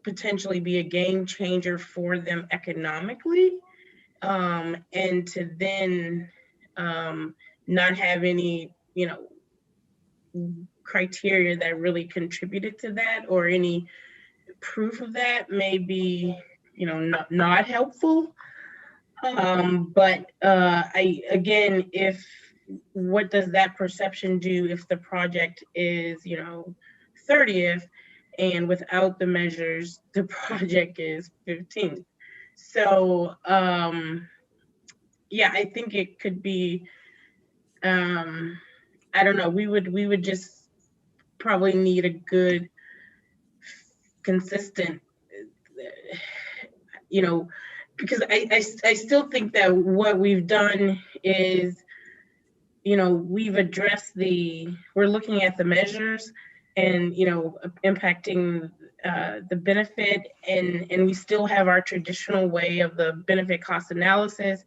potentially be a game changer for them economically, and to then not have any, you know, criteria that really contributed to that or any proof of that may be, you know, not helpful. But again, what does that perception do if the project is, you know, 30th, and without the measures, the project is 15th? So yeah, I think it could be, I don't know, we would just probably need a good, consistent, you know, because I still think that what we've done is, you know, we're looking at the measures and, you know, impacting the benefit, and we still have our traditional way of the benefit cost analysis.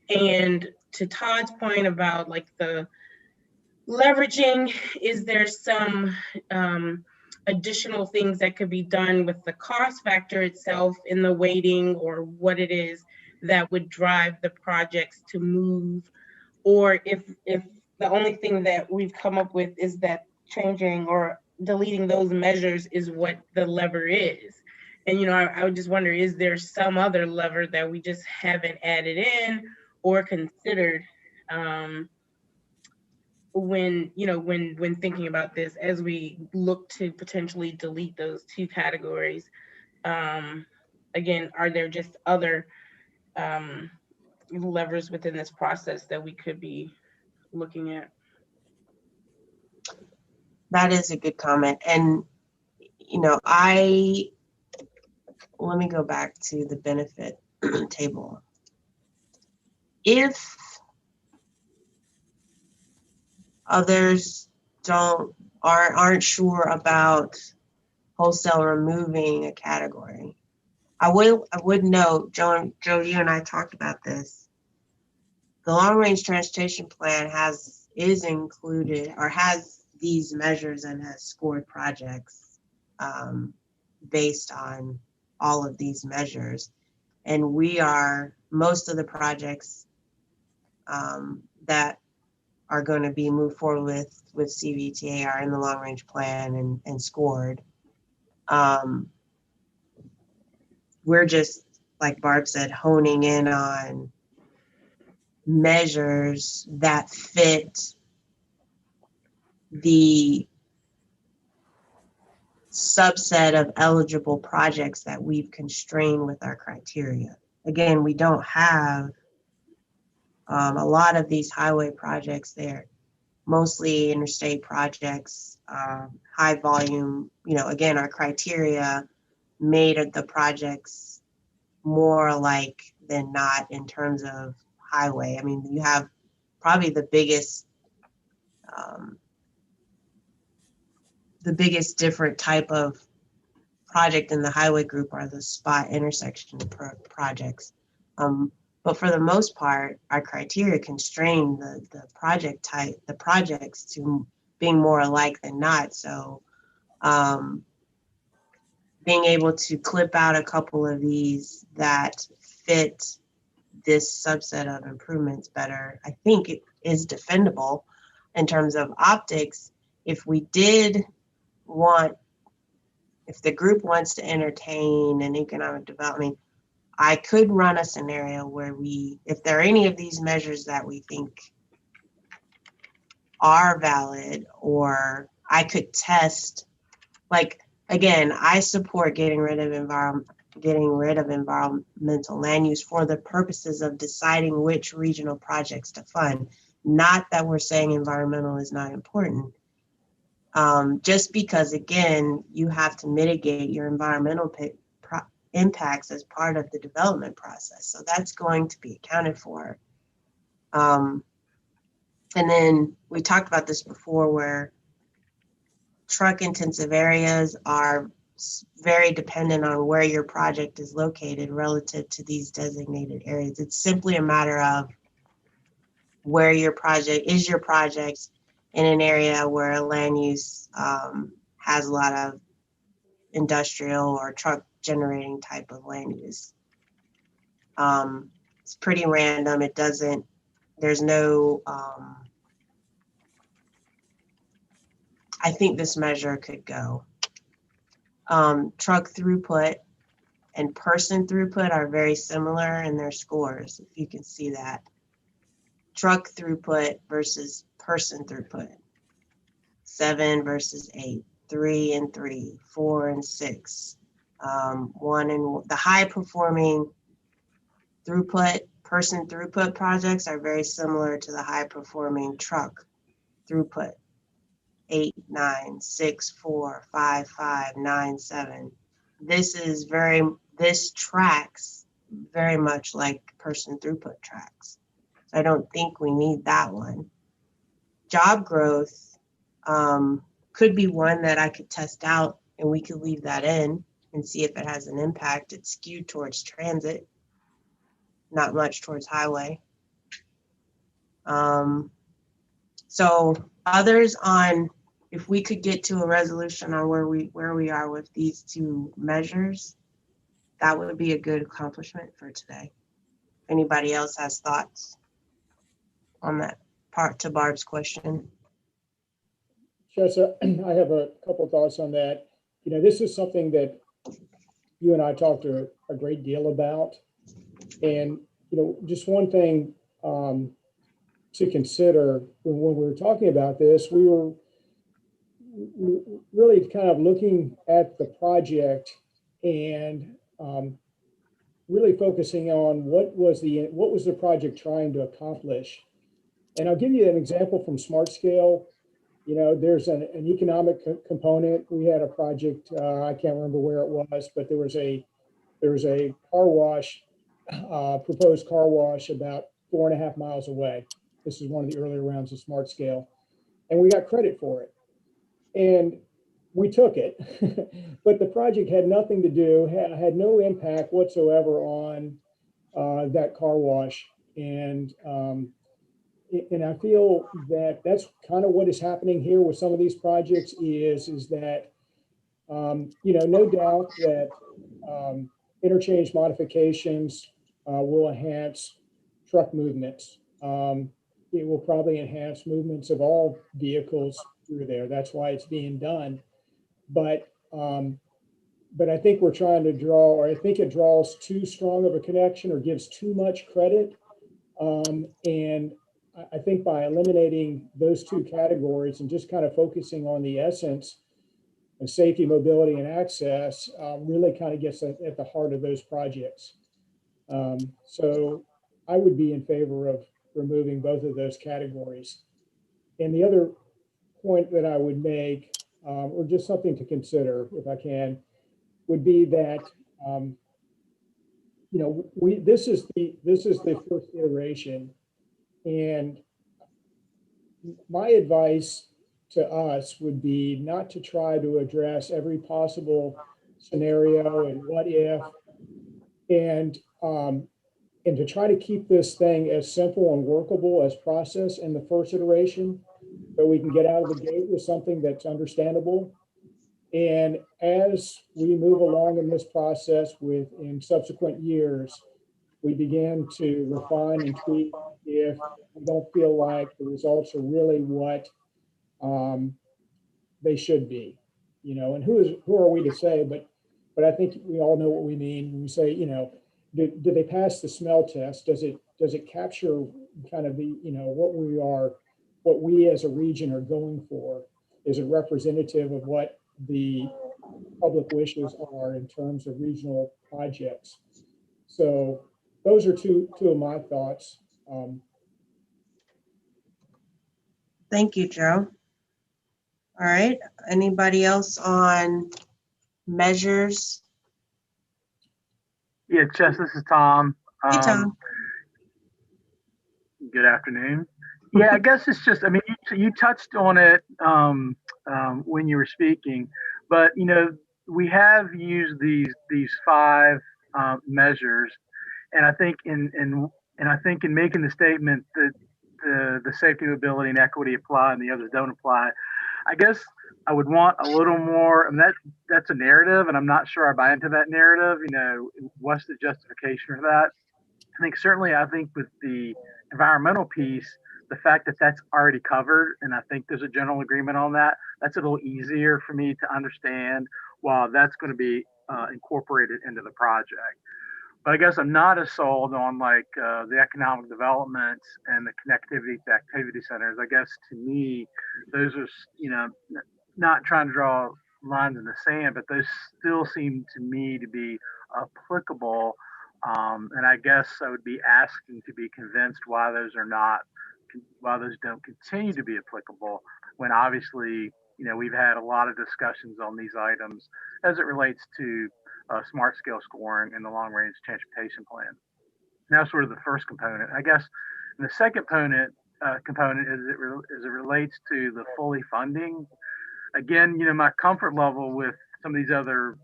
And to Todd's point about like the leveraging, is there some additional things that could be done with the cost factor itself in the weighting, or what it is that would drive the projects to move? Or if the only thing that we've come up with is that changing or deleting those measures is what the lever is. And, you know, I would just wonder, is there some other lever that we just haven't added in or considered when, you know, when thinking about this, as we look to potentially delete those two categories? Again, are there just other levers within this process that we could be looking at? That is a good comment. And, you know, let me go back to the benefit table. If others aren't sure about wholesale removing a category, I would note, Joe, you and I talked about this. The long range transportation plan is included or has these measures and has scored projects based on all of these measures. And most of the projects that are going to be moved forward with Cvta are in the long range plan and scored. We're just, like Barb said, honing in on measures that fit the subset of eligible projects that we've constrained with our criteria. Again, we don't have a lot of these highway projects there, mostly interstate projects, high volume. You know, again, our criteria made the projects more alike than not in terms of highway. I mean, you have probably the biggest different type of project in the highway group are the spot intersection projects. But for the most part, our criteria constrain the project type, the projects to being more alike than not. So being able to clip out a couple of these that fit this subset of improvements better, I think it is defendable in terms of optics. If we did if the group wants to entertain an economic development, I could run a scenario where if there are any of these measures that we think are valid, or I could test, like, again, I support getting rid of environmental land use for the purposes of deciding which regional projects to fund. Not that we're saying environmental is not important. Just because, again, you have to mitigate your environmental impacts as part of the development process. So that's going to be accounted for. And then we talked about this before, where truck intensive areas are very dependent on where your project is located relative to these designated areas. It's simply a matter of where your project in an area where land use has a lot of industrial or truck generating type of land use. It's pretty random. There's no, I think this measure could go. Truck throughput and person throughput are very similar in their scores, if you can see that. Truck throughput versus person throughput, 7 versus 8, 3 and 3, 4 and 6, 1 and the high performing person throughput projects are very similar to the high performing truck throughput. 8, 9, 6, 4, 5, 5, 9, 7. This tracks very much like person throughput tracks. So I don't think we need that one. Job growth could be one that I could test out, and we could leave that in and see if it has an impact. It's skewed towards transit, not much towards highway. So others on, if we could get to a resolution on where we are with these two measures, that would be a good accomplishment for today. Anybody else has thoughts on that part to Barb's question? Jessa, I have a couple of thoughts on that. You know, this is something that you and I talked a great deal about. And, you know, just one thing to consider when we were talking about this, we were really kind of looking at the project and really focusing on what was the project trying to accomplish. And I'll give you an example from Smart Scale. You know, there's an economic component. We had a project, I can't remember where it was, but there was a car wash, proposed car wash about 4.5 miles away. This is one of the earlier rounds of Smart Scale. And we got credit for it. And we took it, but the project had nothing to do, had no impact whatsoever on that car wash. And I feel that that's kind of what is happening here with some of these projects is that, you know, no doubt that interchange modifications will enhance truck movements. It will probably enhance movements of all vehicles through there. That's why it's being done. But I think we're trying to draw, or I think it draws too strong of a connection or gives too much credit. And I think by eliminating those two categories and just kind of focusing on the essence of safety, mobility, and access, really kind of gets at the heart of those projects. So I would be in favor of removing both of those categories. And the other point that I would make, or just something to consider, if I can, would be that you know, this is the first iteration, and my advice to us would be not to try to address every possible scenario and what if, and to try to keep this thing as simple and workable as process in the first iteration, so we can get out of the gate with something that's understandable. And as we move along in this process in subsequent years, we begin to refine and tweak if we don't feel like the results are really what they should be. and who are we to say, but I think we all know what we mean when we say, did they pass the smell test? Does it capture kind of the, what we as a region are going for? Is it representative of what the public wishes are in terms of regional projects? So those are two of my thoughts. Thank you, Joe. All right, anybody else on measures? Yeah, Chess, this is Tom. Hey, Tom. Good afternoon. Yeah, I guess it's just, I mean, you touched on it when you were speaking, but, we have used these five measures, and I think in making the statement that the safety, mobility, and equity apply and the others don't apply, I guess I would want a little more. I mean, that's a narrative, and I'm not sure I buy into that narrative. What's the justification for that? I think with the environmental piece, the fact that that's already covered, and I think there's a general agreement on that, that's a little easier for me to understand while that's going to be incorporated into the project. But I guess I'm not as sold on the economic development and the connectivity to activity centers. I guess to me, those are, not trying to draw lines in the sand, but those still seem to me to be applicable. And I guess I would be asking to be convinced why those don't continue to be applicable when obviously, we've had a lot of discussions on these items as it relates to smart scale scoring and the long range transportation plan. Now, sort of the first component, I guess. And the second component is as it relates to the fully funding. Again, my comfort level with some of these other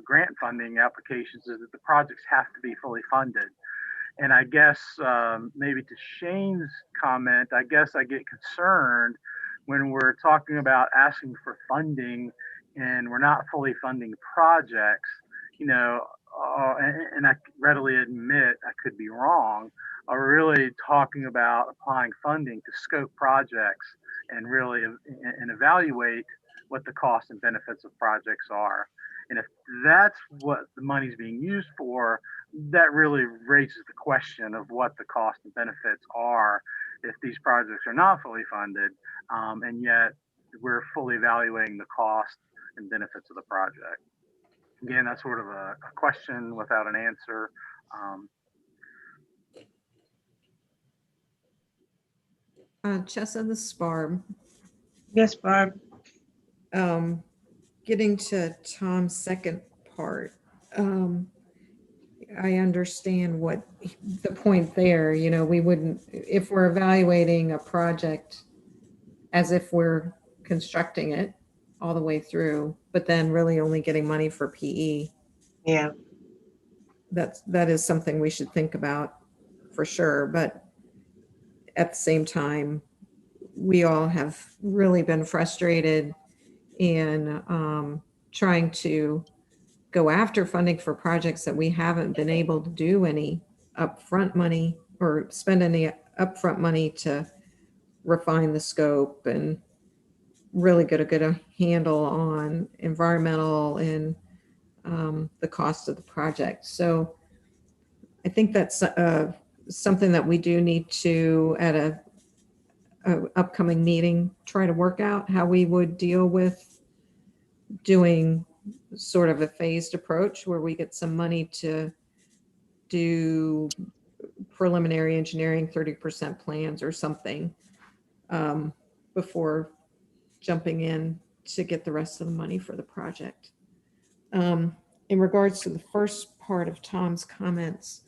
grant funding applications is that the projects have to be fully funded. And I guess maybe to Shane's comment, I guess I get concerned when we're talking about asking for funding and we're not fully funding projects, and I readily admit I could be wrong, are really talking about applying funding to scope projects and really evaluate what the costs and benefits of projects are. And if that's what the money's being used for, that really raises the question of what the cost and benefits are if these projects are not fully funded, and yet we're fully evaluating the cost and benefits of the project. Again, that's sort of a question without an answer. Chessa, this is Barb. Yes, Barb. Getting to Tom's second part, I understand what the point there, we wouldn't, if we're evaluating a project as if we're constructing it all the way through, but then really only getting money for PE. Yeah. That is something we should think about for sure. But at the same time, we all have really been frustrated in trying to go after funding for projects that we haven't been able to do any upfront money or spend any upfront money to refine the scope and really get a handle on environmental and the cost of the project. So I think that's something that we do need to, at a upcoming meeting, try to work out how we would deal with doing sort of a phased approach where we get some money to do preliminary engineering, 30% plans or something before jumping in to get the rest of the money for the project. In regards to the first part of Tom's comments,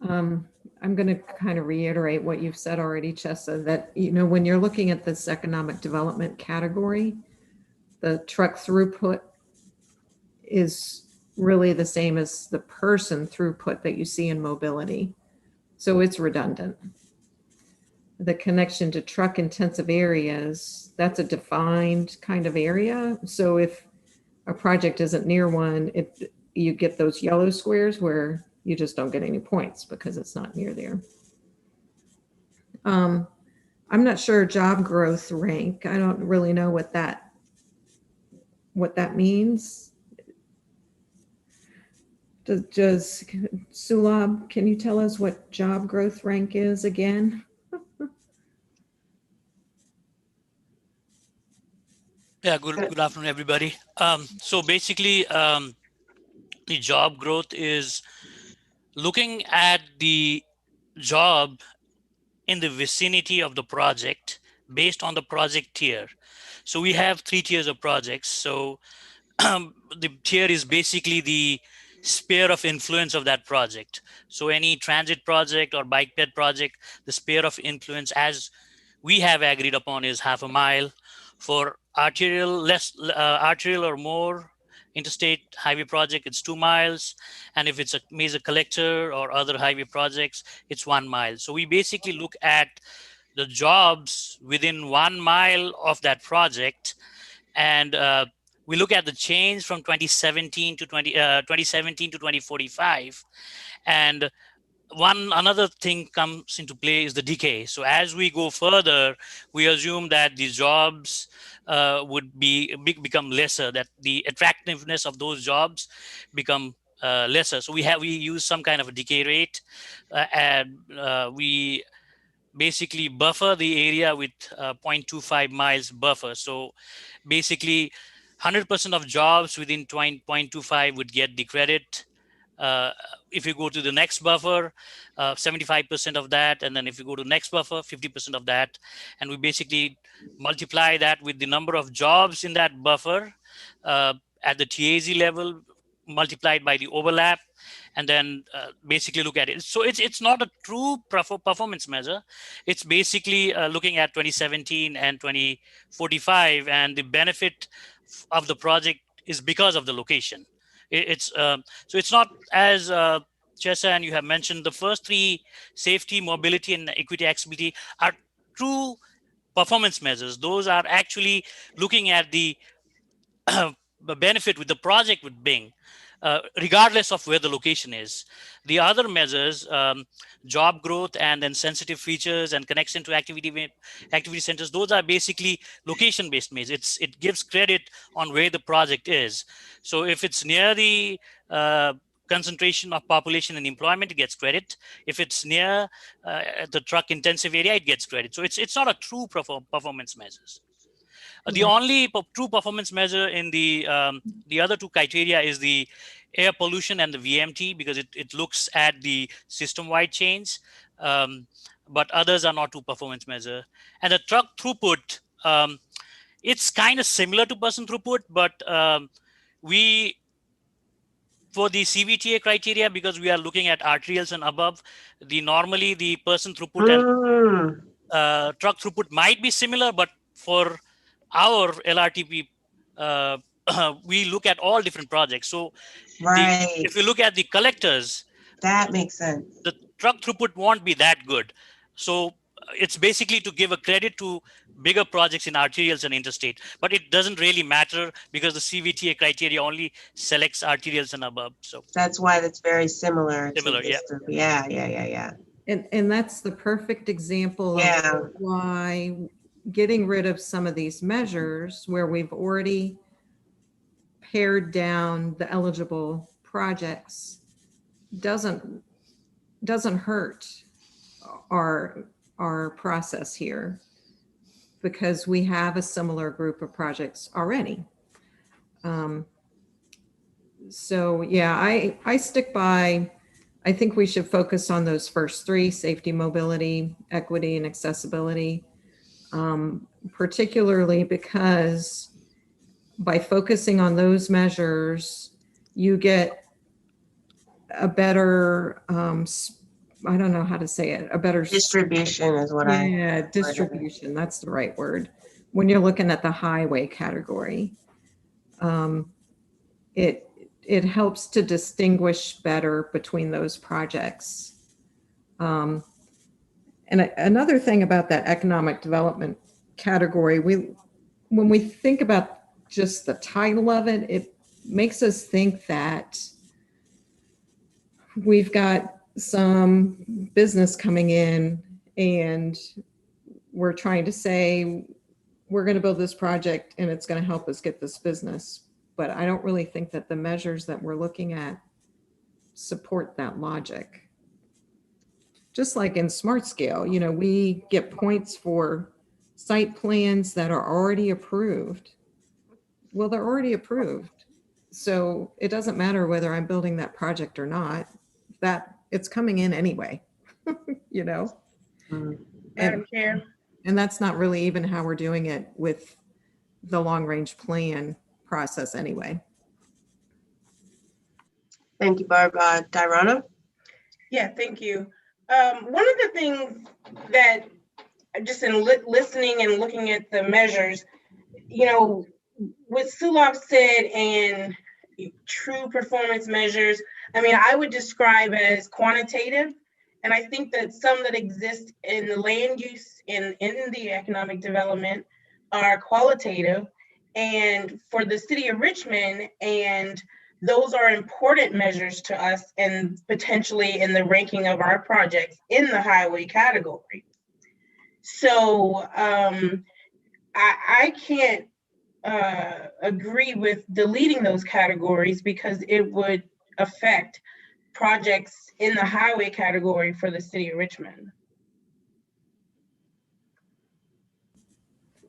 I'm going to kind of reiterate what you've said already, Chessa, that, when you're looking at this economic development category, the truck throughput is really the same as the person throughput that you see in mobility. So it's redundant. The connection to truck intensive areas, that's a defined kind of area. So if a project isn't near one, you get those yellow squares where you just don't get any points because it's not near there. I'm not sure job growth rank. I don't really know what what that means? Does Sulab, can you tell us what job growth rank is again? Yeah, good afternoon, everybody. So basically, the job growth is looking at the job in the vicinity of the project based on the project tier. So we have 3 tiers of projects. So the tier is basically the sphere of influence of that project. So any transit project or bike ped project, the sphere of influence as we have agreed upon is 1/2 mile. For arterial or more interstate highway project, it's 2 miles. And if it's a major collector or other highway projects, it's 1 mile. So we basically look at the jobs within 1 mile of that project, and we look at the change from 2017 to 2045. And another thing comes into play is the decay. So as we go further, we assume that the jobs would become lesser, that the attractiveness of those jobs become lesser. So we use some kind of a decay rate, and we basically buffer the area with 0.25 miles buffer. So basically 100% of jobs within 0.25 would get the credit. If you go to the next buffer, 75% of that. And then if you go to next buffer, 50% of that. And we basically multiply that with the number of jobs in that buffer at the TAZ level, multiplied by the overlap, and then basically look at it. So it's not a true performance measure. It's basically looking at 2017 and 2045, and the benefit of the project is because of the location. So it's not as Chesa and you have mentioned, the first 3, safety, mobility, and equity accessibility, are true performance measures. Those are actually looking at the benefit with the project would bring, regardless of where the location is. The other measures, job growth and then sensitive features and connection to activity centers, those are basically location-based measures. It gives credit on where the project is. So if it's near the concentration of population and employment, it gets credit. If it's near the truck intensive area, it gets credit. So it's not a true performance measures. The only true performance measure in the other 2 criteria is the air pollution and the VMT, because it looks at the system-wide change, but others are not true performance measure. And the truck throughput, it's kind of similar to person throughput, but for the Cvta criteria, because we are looking at arterials and above, normally the person throughput and truck throughput might be similar, but for our LRTP, we look at all different projects. So Right. if you look at the collectors, That makes sense. the truck throughput won't be that good. So it's basically to give a credit to bigger projects in arterials and interstate, but it doesn't really matter because the Cvta criteria only selects arterials and above. So That's why that's very similar. Similar, to this group. Yeah. And that's the perfect example Yeah. of why getting rid of some of these measures where we've already pared down the eligible projects doesn't hurt our process here, because we have a similar group of projects already. So yeah, I stick by, I think we should focus on those first 3: safety, mobility, equity, and accessibility, particularly because by focusing on those measures, you get a better, I don't know how to say it, a better Distribution is what distribution. That's the right word. When you're looking at the highway category, it helps to distinguish better between those projects. And another thing about that economic development category, when we think about just the title of it, it makes us think that we've got some business coming in and we're trying to say we're going to build this project and it's going to help us get this business. but I don't really think that the measures that we're looking at support that logic. Just like in Smart Scale, you know, we get points for site plans that are already approved. Well, they're already approved. So it doesn't matter whether I'm building that project or not, that it's coming in anyway, you know? Madam Chair. And that's not really even how we're doing it with the long range plan process anyway. Thank you, Barb. Dirana? Yeah, thank you. One of the things that just in listening and looking at the measures, you know, what Sulov said and true performance measures, I mean, I would describe as quantitative. And I think that some that exist in the land use and in the economic development are qualitative. And for the city of Richmond, and those are important measures to us and potentially in the ranking of our projects in the highway category. So I can't agree with deleting those categories because it would affect projects in the highway category for the city of Richmond.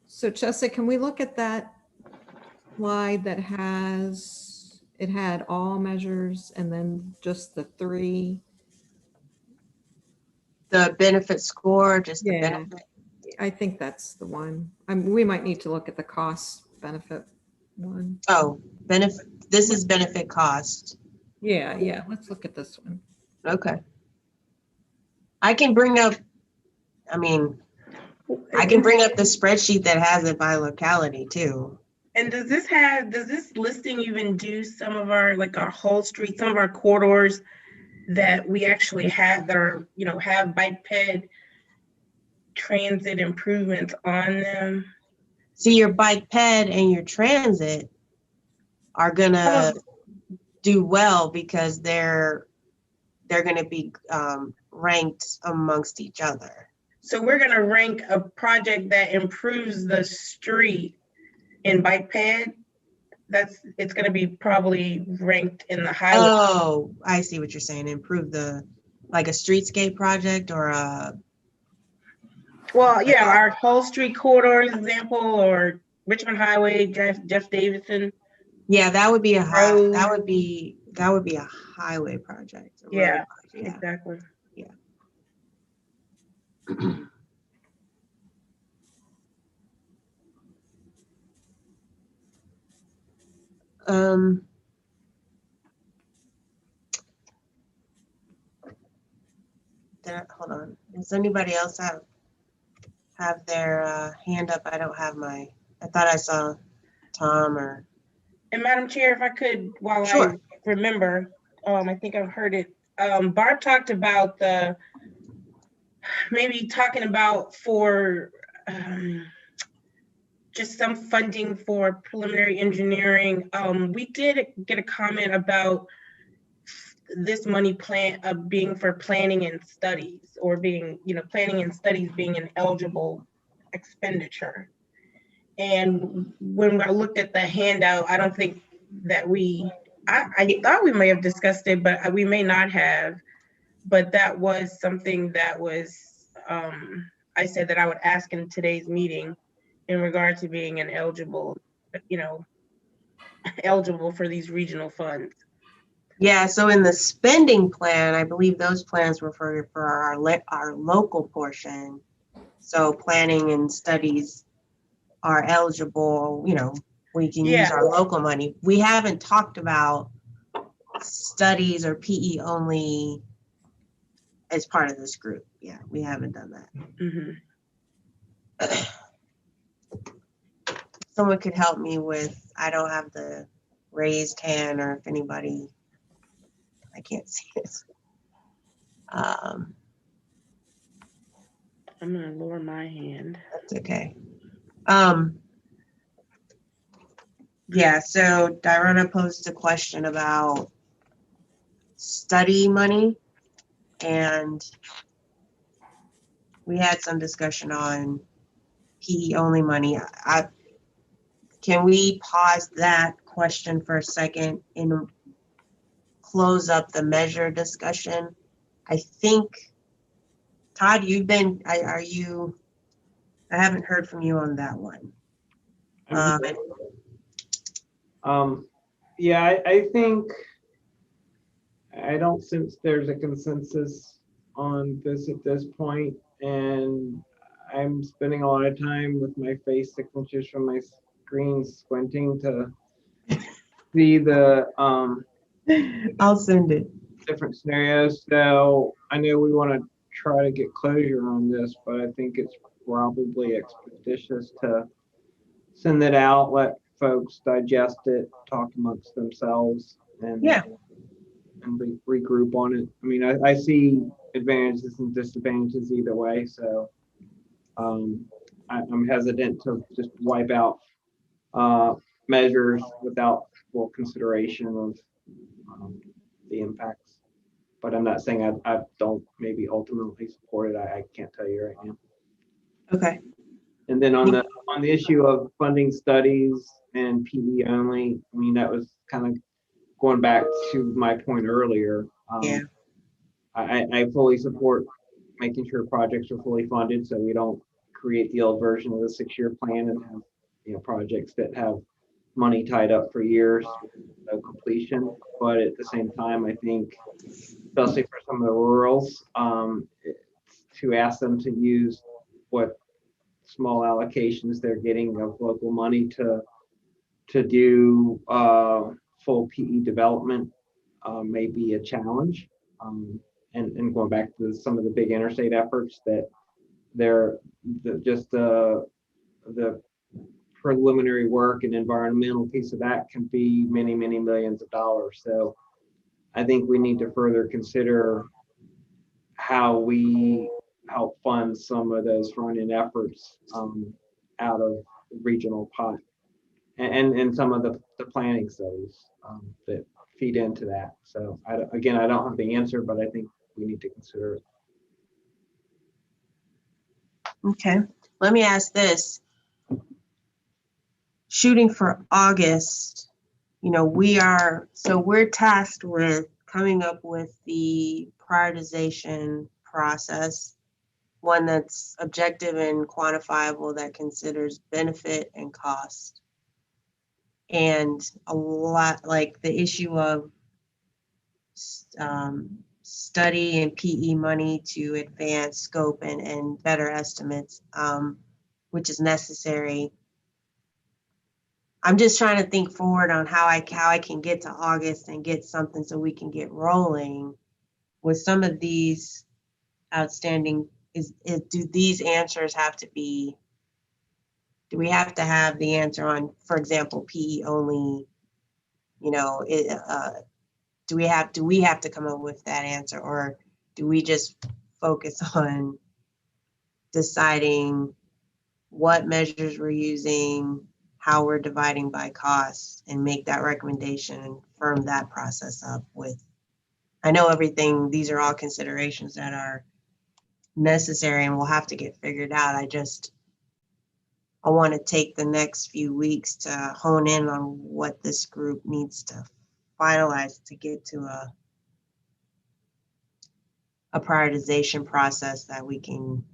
So Chessa, can we look at that slide that has, it had all measures and then just the 3? The benefit score, just the Yeah. benefit. I think that's the one. We might need to look at the cost benefit one. Oh, benefit. This is benefit cost. Yeah, let's look at this one. Okay. I can bring up, I mean, I can bring up the spreadsheet that has it by locality too. And does this listing even do some of our, like our whole street, some of our corridors that we actually have that are, you know, have bike ped transit improvements on them? See, your bike ped and your transit are gonna do well because they're gonna be ranked amongst each other. So we're gonna rank a project that improves the street in bike ped. It's gonna be probably ranked in the highway. Oh, I see what you're saying. Improve like a streetscape project or a. Well, yeah, our whole street corridors example, or Richmond Highway, Jeff Davidson. Yeah, that would be a Road. that would be a highway project. A Yeah, road project, exactly. Yeah. Hold on. Does anybody else have their hand up? I don't have I thought I saw Tom or. And Madam Chair, if I could, while Sure. I remember, I think I've heard it. Barb talked about maybe talking about for just some funding for preliminary engineering. We did get a comment about this money being for planning and studies, or being, you know, planning and studies being an eligible expenditure. And when I looked at the handout, I don't think that I thought we may have discussed it, but we may not have. But that was something that was, I said that I would ask in today's meeting in regard to being an eligible, you know, eligible for these regional funds. Yeah, so in the spending plan, I believe those plans were for our local portion. So planning and studies are eligible, you know, we can use our local money. We haven't talked about studies or PE only as part of this group. Yeah, we haven't done that. Mm-hmm. Someone could help me with, I don't have the raised hand, or if anybody, I can't see it. I'm gonna lower my hand. That's okay. Yeah, so Dirana posed a question about study money, and we had some discussion on PE only money. Can we pause that question for a second and close up the measure discussion. I think, Todd, I haven't heard from you on that one. Yeah, I think, I don't sense there's a consensus on this at this point, and I'm spending a lot of time with my face 6 inches from my screen squinting to see the I'll send it. different scenarios. So I know we want to try to get closure on this, but I think it's probably expeditious to send it out, let folks digest it, talk amongst themselves, and Yeah. and regroup on it. I mean, I see advantages and disadvantages either way, so I'm hesitant to just wipe out measures without full consideration of the impacts. But I'm not saying I don't maybe ultimately support it. I can't tell you right now. Okay. And then on the issue of funding studies and PE only, I mean, that was kind of going back to my point earlier. Yeah. I fully support making sure projects are fully funded so we don't create the old version of the 6-year plan and have projects that have money tied up for years, no completion. But at the same time, I think, especially for some of the rurals, to ask them to use what small allocations they're getting of local money to do full PE development may be a challenge. And going back to some of the big interstate efforts that just the preliminary work and environmental piece of that can be many, many millions of dollars. So I think we need to further consider how we help fund some of those front-end efforts out of regional pot and some of the planning studies that feed into that. So I don't have the answer, but I think we need to consider it. Okay. Let me ask this. Shooting for August, we're tasked with coming up with the prioritization process, one that's objective and quantifiable, that considers benefit and cost. And a lot, like the issue of study and PE money to advance scope and better estimates, which is necessary. I'm just trying to think forward on how I can get to August and get something so we can get rolling with some of these outstanding. Do these answers have to be? Do we have to have the answer on, for example, PE only? Do we have to come up with that answer, or do we just focus on deciding what measures we're using, how we're dividing by cost, and make that recommendation and firm that process up with? I know these are all considerations that are necessary and will have to get figured out. I want to take the next few weeks to hone in on what this group needs to finalize to get to a prioritization process that we can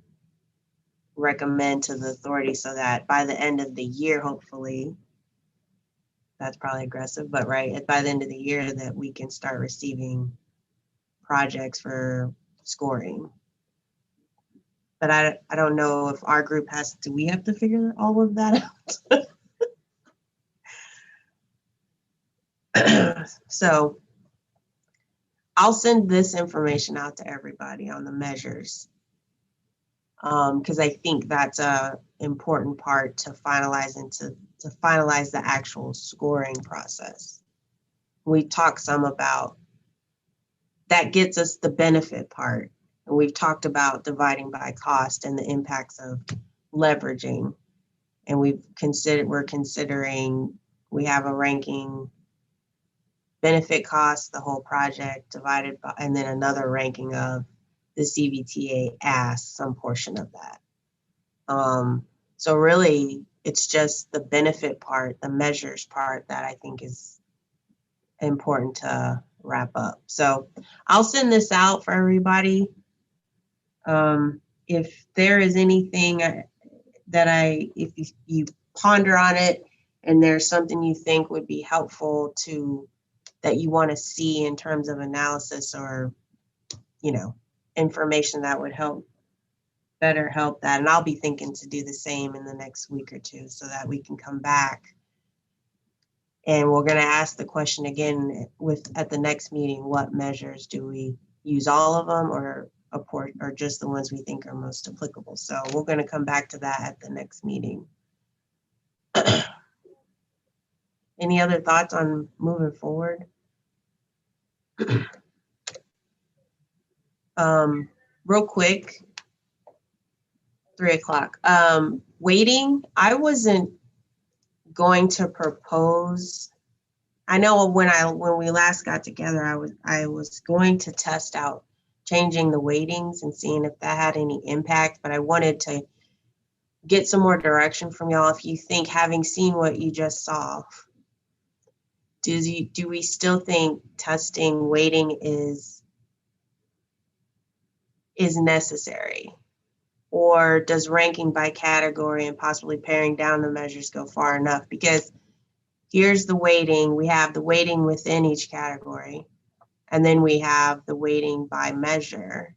recommend to the authority, so that by the end of the year, hopefully, that's probably aggressive, but right, by the end of the year, that we can start receiving projects for scoring. But I don't know if our group do we have to figure all of that out? So I'll send this information out to everybody on the measures, because I think that's a important part to finalize to finalize the actual scoring process. We talked some about that gets us the benefit part. And we've talked about dividing by cost and the impacts of leveraging. And we're considering, we have a ranking benefit cost, the whole project divided by, and then another ranking of the Cvta asks some portion of that. So really It's just the benefit part, the measures part that I think is important to wrap up. So I'll send this out for everybody. If there is anything if you ponder on it and there's something you think would be helpful that you want to see in terms of analysis or, information that would better help that. And I'll be thinking to do the same in the next week or two so that we can come back. And we're going to ask the question again at the next meeting, what measures do we use, all of them or just the ones we think are most applicable? So we're going to come back to that at the next meeting. Any other thoughts on moving forward? Real quick, 3:00. Waiting, I wasn't going to propose. I know when we last got together, I was going to test out changing the weightings and seeing if that had any impact, but I wanted to get some more direction from y'all. If you think, having seen what you just saw, do we still think testing weighting is necessary? Or does ranking by category and possibly paring down the measures go far enough? Because here's the weighting. We have the weighting within each category, and then we have the weighting by measure.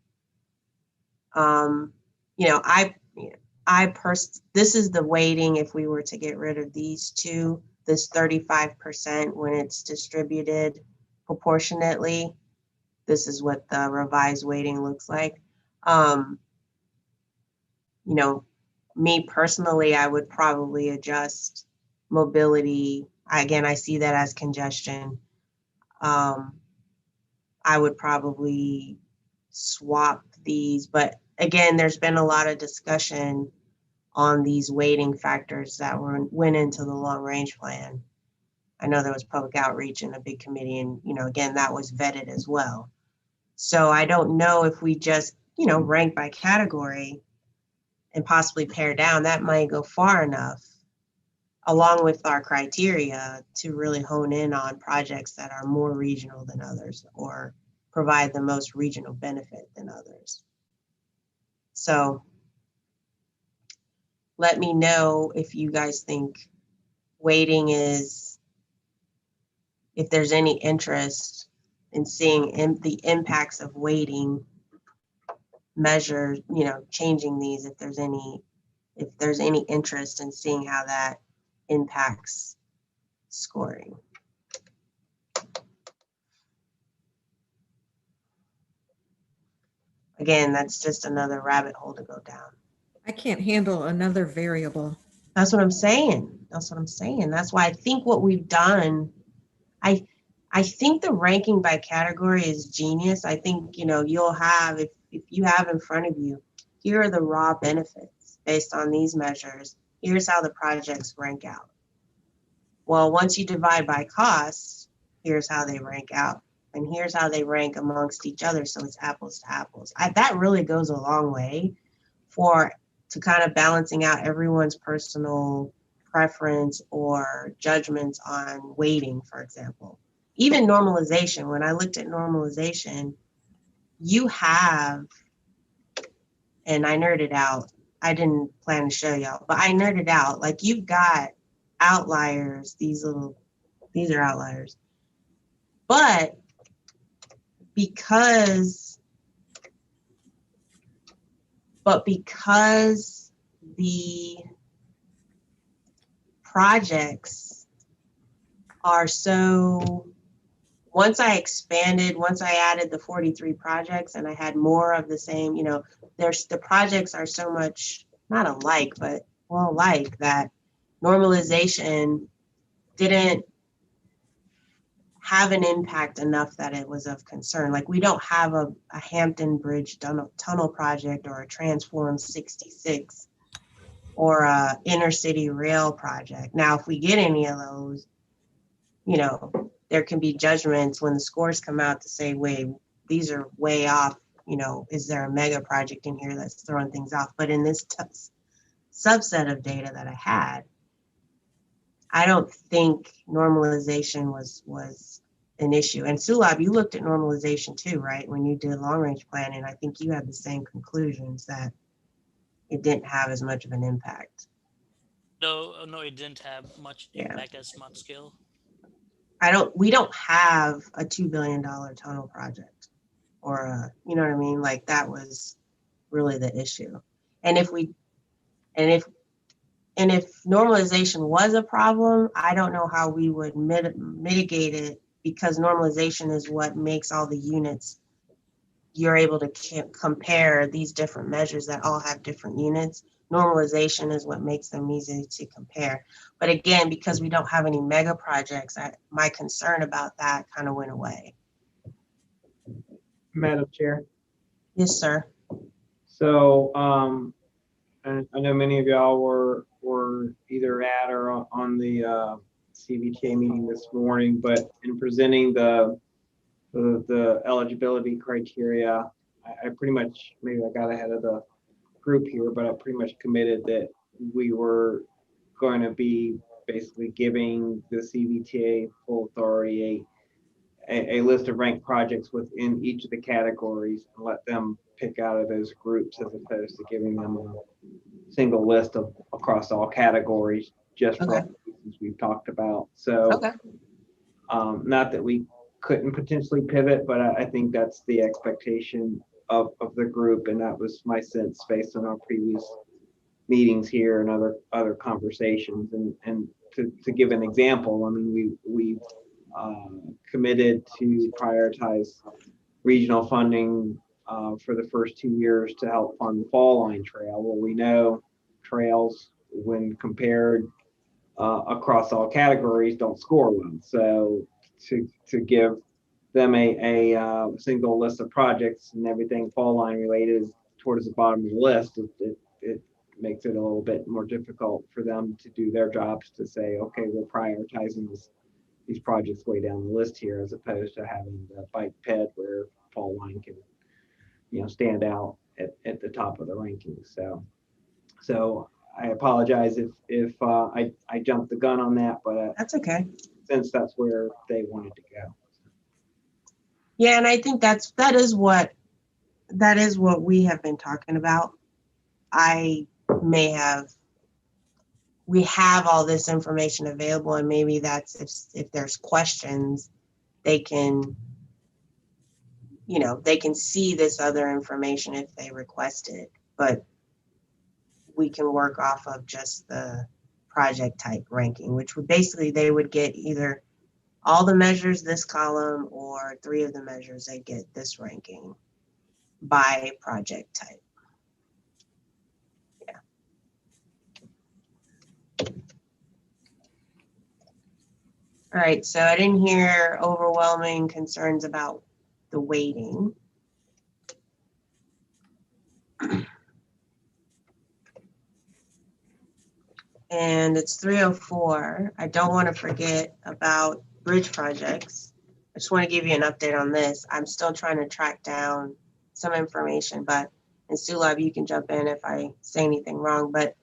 This is the weighting if we were to get rid of these two, this 35% when it's distributed proportionately. This is what the revised weighting looks like. Me personally, I would probably adjust mobility. Again, I see that as congestion. I would probably swap these, but again, there's been a lot of discussion on these weighting factors that went into the long range plan. I know there was public outreach in a big committee, and again, that was vetted as well. So I don't know if we just rank by category and possibly pare down, that might go far enough along with our criteria to really hone in on projects that are more regional than others or provide the most regional benefit than others. So let me know if you guys think weighting if there's any interest in seeing the impacts of weighting measure, changing these, if there's any interest in seeing how that impacts scoring. Again, that's just another rabbit hole to go down. I can't handle another variable. That's what I'm saying. That's why I think what we've done, I think the ranking by category is genius. I think, you'll have, if you have in front of you, here are the raw benefits based on these measures. Here's how the projects rank out. Well, once you divide by cost, here's how they rank out. And here's how they rank amongst each other. So it's apples to apples. That really goes a long way to kind of balancing out everyone's personal preference or judgments on weighting, for example. Even normalization, when I looked at normalization, you have, and I nerded out, I didn't plan to show y'all, but I nerded out, like you've got outliers, these are outliers. But because the projects are so, once I added the 43 projects and I had more of the same, the projects are so much, not alike, but alike, that normalization didn't have an impact enough that it was of concern. Like we don't have a Hampton Bridge tunnel project or a Transform 66 or a inner city rail project. Now, if we get any of those, there can be judgments when the scores come out to say, wait, these are way off. Is there a mega project in here that's throwing things off? But in this subset of data that I had, I don't think normalization was an issue. And Sulab, you looked at normalization too, right? When you did long range planning, I think you had the same conclusions that it didn't have as much of an impact. No, it didn't have much Yeah. impact as smart scale. We don't have a $2 billion tunnel project or you know what I mean? Like that was really the issue. And if normalization was a problem, I don't know how we would mitigate it, because normalization is what makes all the units, you're able to compare these different measures that all have different units. Normalization is what makes them easy to compare. But again, because we don't have any mega projects, my concern about that kind of went away. Madam Chair. Yes, sir. So and I know many of y'all were either at or on the Cvta meeting this morning, but in presenting the eligibility criteria, I pretty much, maybe I got ahead of the group here, but I pretty much committed that we were going to be basically giving the Cvta full authority, a list of ranked projects within each of the categories, and let them pick out of those groups, as opposed to giving them a single list of across all categories, just for all the reasons we've talked about. So not that we couldn't potentially pivot, but I think that's the expectation of the group, and that was my sense based on our previous meetings here and other conversations. And to give an example, I mean, we've committed to prioritize regional funding for the first 2 years to help fund the Fall Line Trail. Well, we know trails, when compared across all categories, don't score well. So to give them a single list of projects and everything Fall Line related is towards the bottom of the list, it makes it a little bit more difficult for them to do their jobs, to say, okay, we're prioritizing these projects way down the list here, as opposed to having the bike ped where Fall Line can, stand out at the top of the rankings. So I apologize if I jumped the gun on that, but That's okay. Since that's where they wanted to go. Yeah, and I think that is what we have been talking about. We have all this information available, and maybe that's if there's questions, they can see this other information if they request it, but we can work off of just the project type ranking, which would basically, they would get either all the measures this column or 3 of the measures, they get this ranking by project type. Yeah. All right, so I didn't hear overwhelming concerns about the weighting. And it's 3:04. I don't want to forget about bridge projects. I just want to give you an update on this. I'm still trying to track down some information, but in Sulab, you can jump in if I say anything wrong, but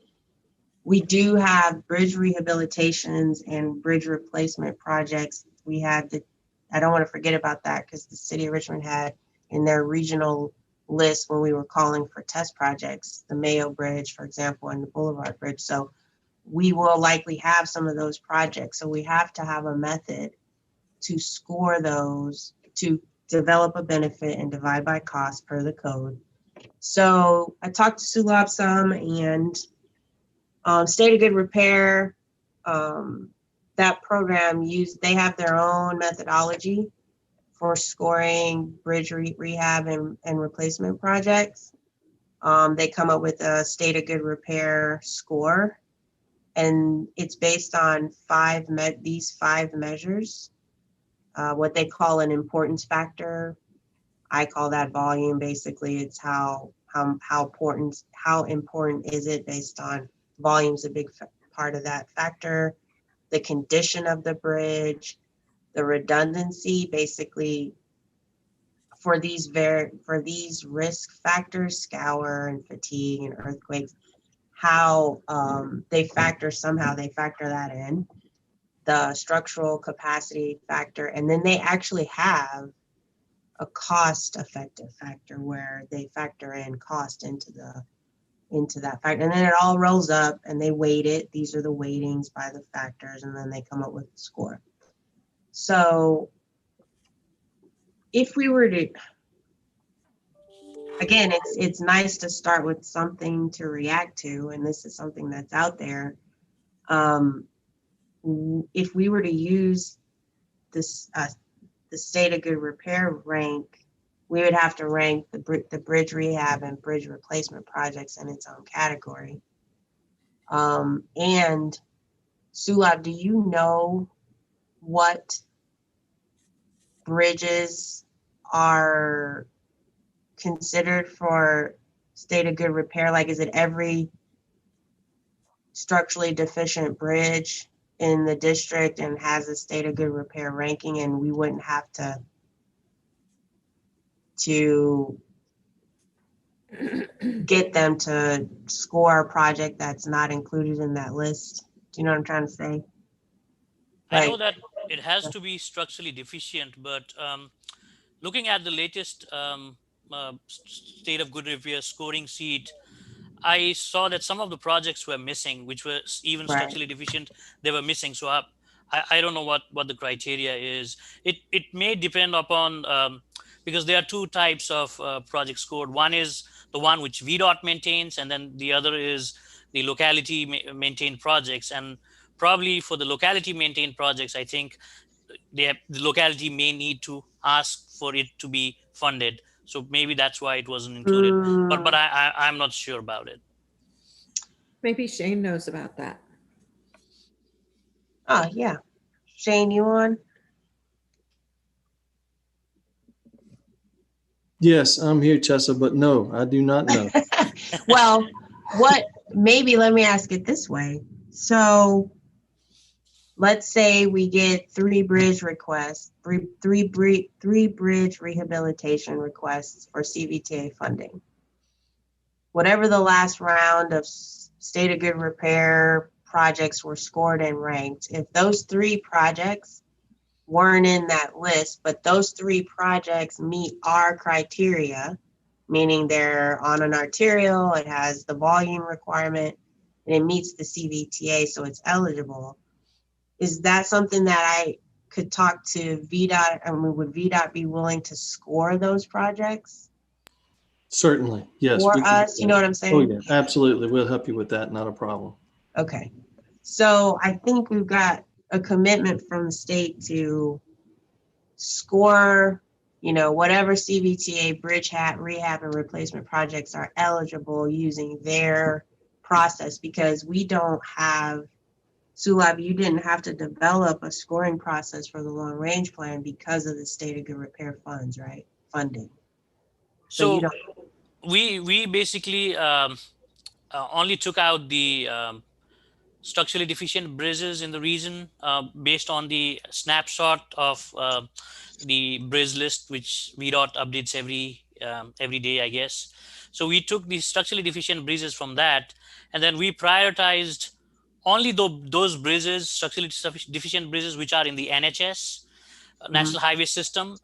we do have bridge rehabilitations and bridge replacement projects. I don't want to forget about that, because the city of Richmond had in their regional list, when we were calling for test projects, the Mayo Bridge, for example, and the Boulevard Bridge. So we will likely have some of those projects. So we have to have a method to score those, to develop a benefit and divide by cost per the code. So I talked to Sulab some, and State of Good Repair, that program they have their own methodology for scoring bridge rehab and replacement projects. They come up with a State of Good Repair score, and it's based on these five measures, what they call an importance factor. I call that volume. Basically, it's how important is it based on volume's a big part of that factor. The condition of the bridge, the redundancy, basically for these risk factors, scour and fatigue and earthquakes, how they factor that in. the structural capacity factor, and then they actually have a cost effective factor where they factor in cost into that factor, and then it all rolls up and they weight it. These are the weightings by the factors, and then they come up with the score. So if we were to, again, it's nice to start with something to react to, and this is something that's out there. If we were to use this the state of good repair rank, we would have to rank the bridge rehab and bridge replacement projects in its own category. And Sulab, do you know what bridges are considered for state of good repair? Like, is it every structurally deficient bridge in the district and has a state of good repair ranking, and we wouldn't have to get them to score a project that's not included in that list? Do you know what I'm trying to say? I know Like, that it has to be structurally deficient, but looking at the latest state of good repair scoring sheet, I saw that some of the projects were missing, which were even right. structurally deficient. They were missing. So I don't know what the criteria is. It may depend upon because there are two types of project scored. One is the one which VDOT maintains, and then the other is the locality maintained projects. And probably for the locality maintained projects, I think the locality may need to ask for it to be funded. So maybe that's why it wasn't included. But I'm not sure about it. Maybe Shane knows about that. Oh, yeah. Shane, you on? Yes, I'm here, Chessa, but no, I do not know. Well, maybe let me ask it this way. So let's say we get three bridge requests, three bridge rehabilitation requests for Cvta funding. Whatever the last round of state of good repair projects were scored and ranked, if those three projects weren't in that list, but those three projects meet our criteria, meaning they're on an arterial, it has the volume requirement, and it meets the Cvta, so it's eligible. Is that something that I could talk to VDOT, and would VDOT be willing to score those projects Certainly, yes. for we can do us? You that. know what I'm Oh, saying? yeah, absolutely. We'll help you with that. Not a problem. Okay. So I think we've got a commitment from the state to score, whatever Cvta bridge rehab and replacement projects are eligible using their process, because we don't have, Sulab, you didn't have to develop a scoring process for the long range plan because of the state of good repair funds, right? Funding. So you So don't. we basically only took out the structurally deficient bridges in the region based on the snapshot of the bridge list, which VDOT updates every day, I guess. So we took the structurally deficient bridges from that, and then we prioritized only those bridges, structurally deficient bridges, which are in the NHS, National Highway System,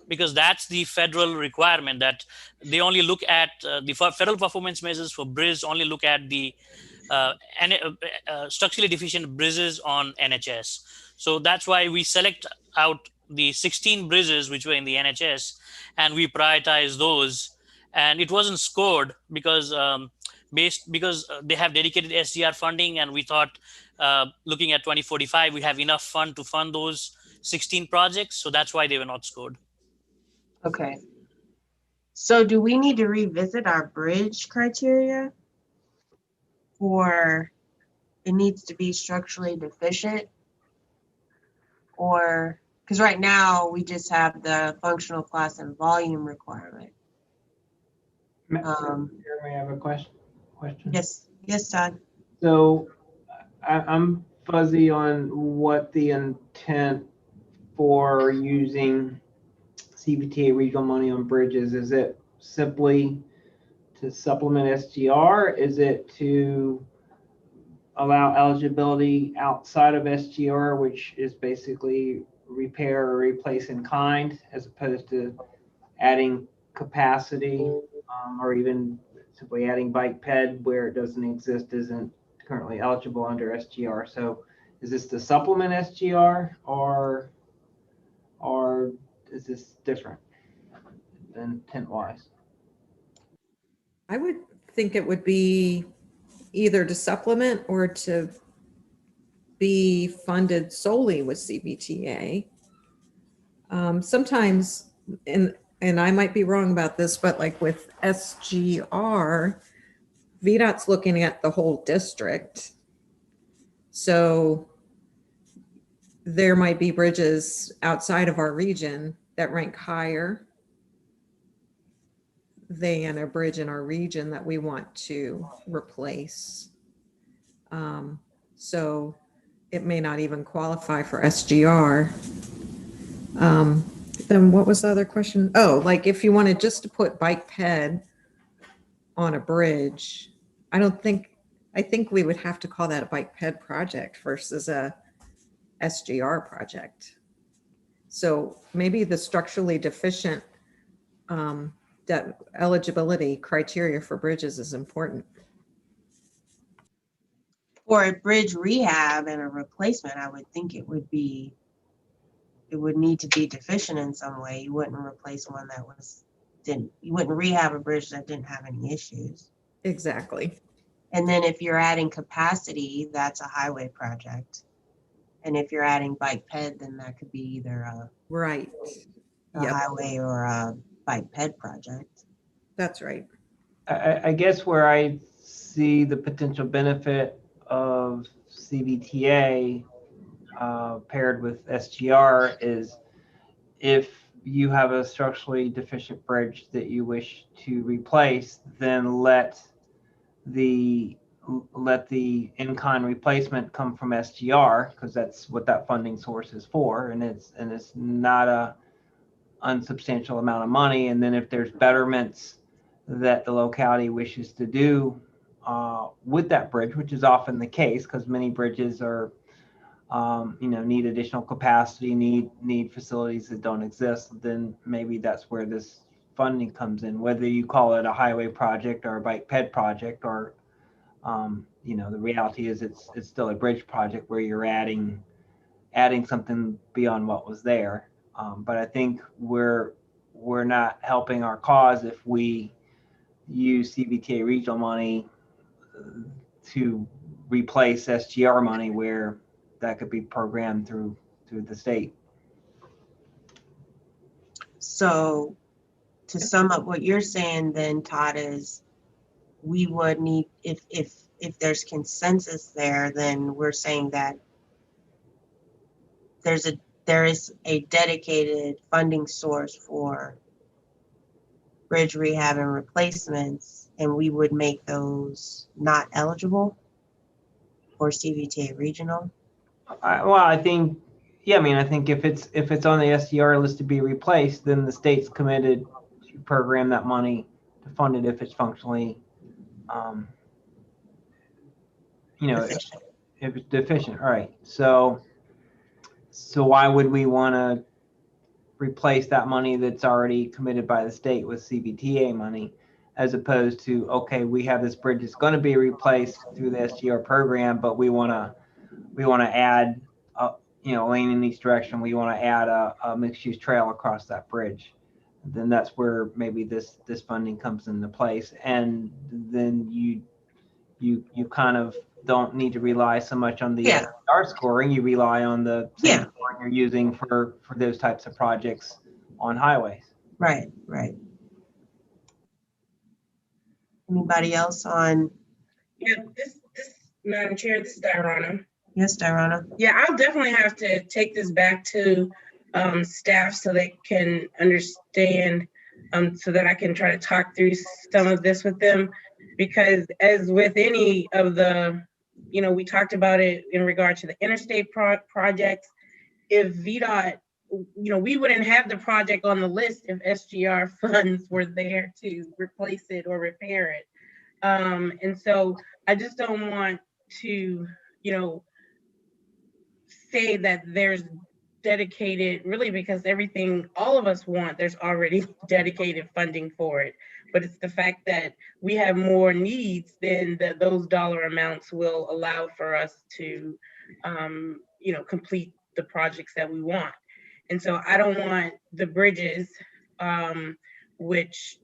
because that's the federal requirement that they only look at the federal performance measures for bridges only look at the structurally deficient bridges on NHS. So that's why we select out the 16 bridges which were in the NHS, and we prioritize those. And it wasn't scored because they have dedicated SDR funding, and we thought looking at 2045 we have enough fund to fund those 16 projects. So that's why they were not scored. Okay. So do we need to revisit our bridge criteria for it needs to be structurally deficient? Or, because right now we just have the functional class and volume requirement. May I have a question? Yes, Todd. So I'm fuzzy on what the intent for using Cvta regional money on bridges. Is it simply to supplement SGR? Is it to allow eligibility outside of SGR, which is basically repair or replace in kind, as opposed to adding capacity, or even simply adding bike ped where it doesn't exist, isn't currently eligible under SGR. So is this to supplement SGR, or is this different than intent-wise? I would think it would be either to supplement or to be funded solely with CVTA. Sometimes, and I might be wrong about this, but like with SGR, VDOT's looking at the whole district. So there might be bridges outside of our region that rank higher than a bridge in our region that we want to replace. So it may not even qualify for SGR. Then what was the other question? Oh, like if you wanted just to put bike ped on a bridge, I think we would have to call that a bike ped project versus a SGR project. So maybe the structurally deficient that eligibility criteria for bridges is important. For a bridge rehab and a replacement, I would think it would need to be deficient in some way. You wouldn't replace one that you wouldn't rehab a bridge that didn't have any issues. Exactly. And then if you're adding capacity, that's a highway project. And if you're adding bike ped, then that could be either a Yep, highway or a bike ped project. that's right. I guess where I see the potential benefit of CVTA paired with SGR is if you have a structurally deficient bridge that you wish to replace, then let the in-kind replacement come from SGR, because that's what that funding source is for, and it's not a unsubstantial amount of money. And then if there's betterments that the locality wishes to do with that bridge, which is often the case, because many bridges are need additional capacity, need facilities that don't exist, then maybe that's where this funding comes in, whether you call it a highway project or a bike ped project, or the reality is it's still a bridge project where you're adding something beyond what was there. But I think we're not helping our cause if we use CVTA regional money to replace SGR money, where that could be programmed through the state. So to sum up what you're saying then, Todd, is we would need, if there's consensus there, then we're saying that there is a dedicated funding source for bridge rehab and replacements, and we would make those not eligible for CVTA regional. I think if it's on the SDR list to be replaced, then the state's committed to program that money to fund it if it's functionally, Deficient. if it's deficient. All right. So why would we want to replace that money that's already committed by the state with CVTA money, as opposed to, okay, we have this bridge that's going to be replaced through the SGR program, but we want to add, lane in each direction. We want to add a mixed-use trail across that bridge. Then that's where maybe this funding comes into place, and then you kind of don't need to rely so much on the SGR scoring. You rely on the same scoring you're using for those types of projects on highways. Right. Anybody else on? Yeah, this Madam Chair, this is Diana. Yes, Diana. Yeah, I'll definitely have to take this back to staff so they can understand, so that I can try to talk through some of this with them. Because as with any of the, we talked about it in regard to the interstate projects, if VDOT, we wouldn't have the project on the list if SGR funds were there to replace it or repair it. And so I just don't want to, say that there's dedicated, really, because everything all of us want, there's already dedicated funding for it. But it's the fact that we have more needs than those dollar amounts will allow for us to, complete the projects that we want. And so I don't want the bridges, which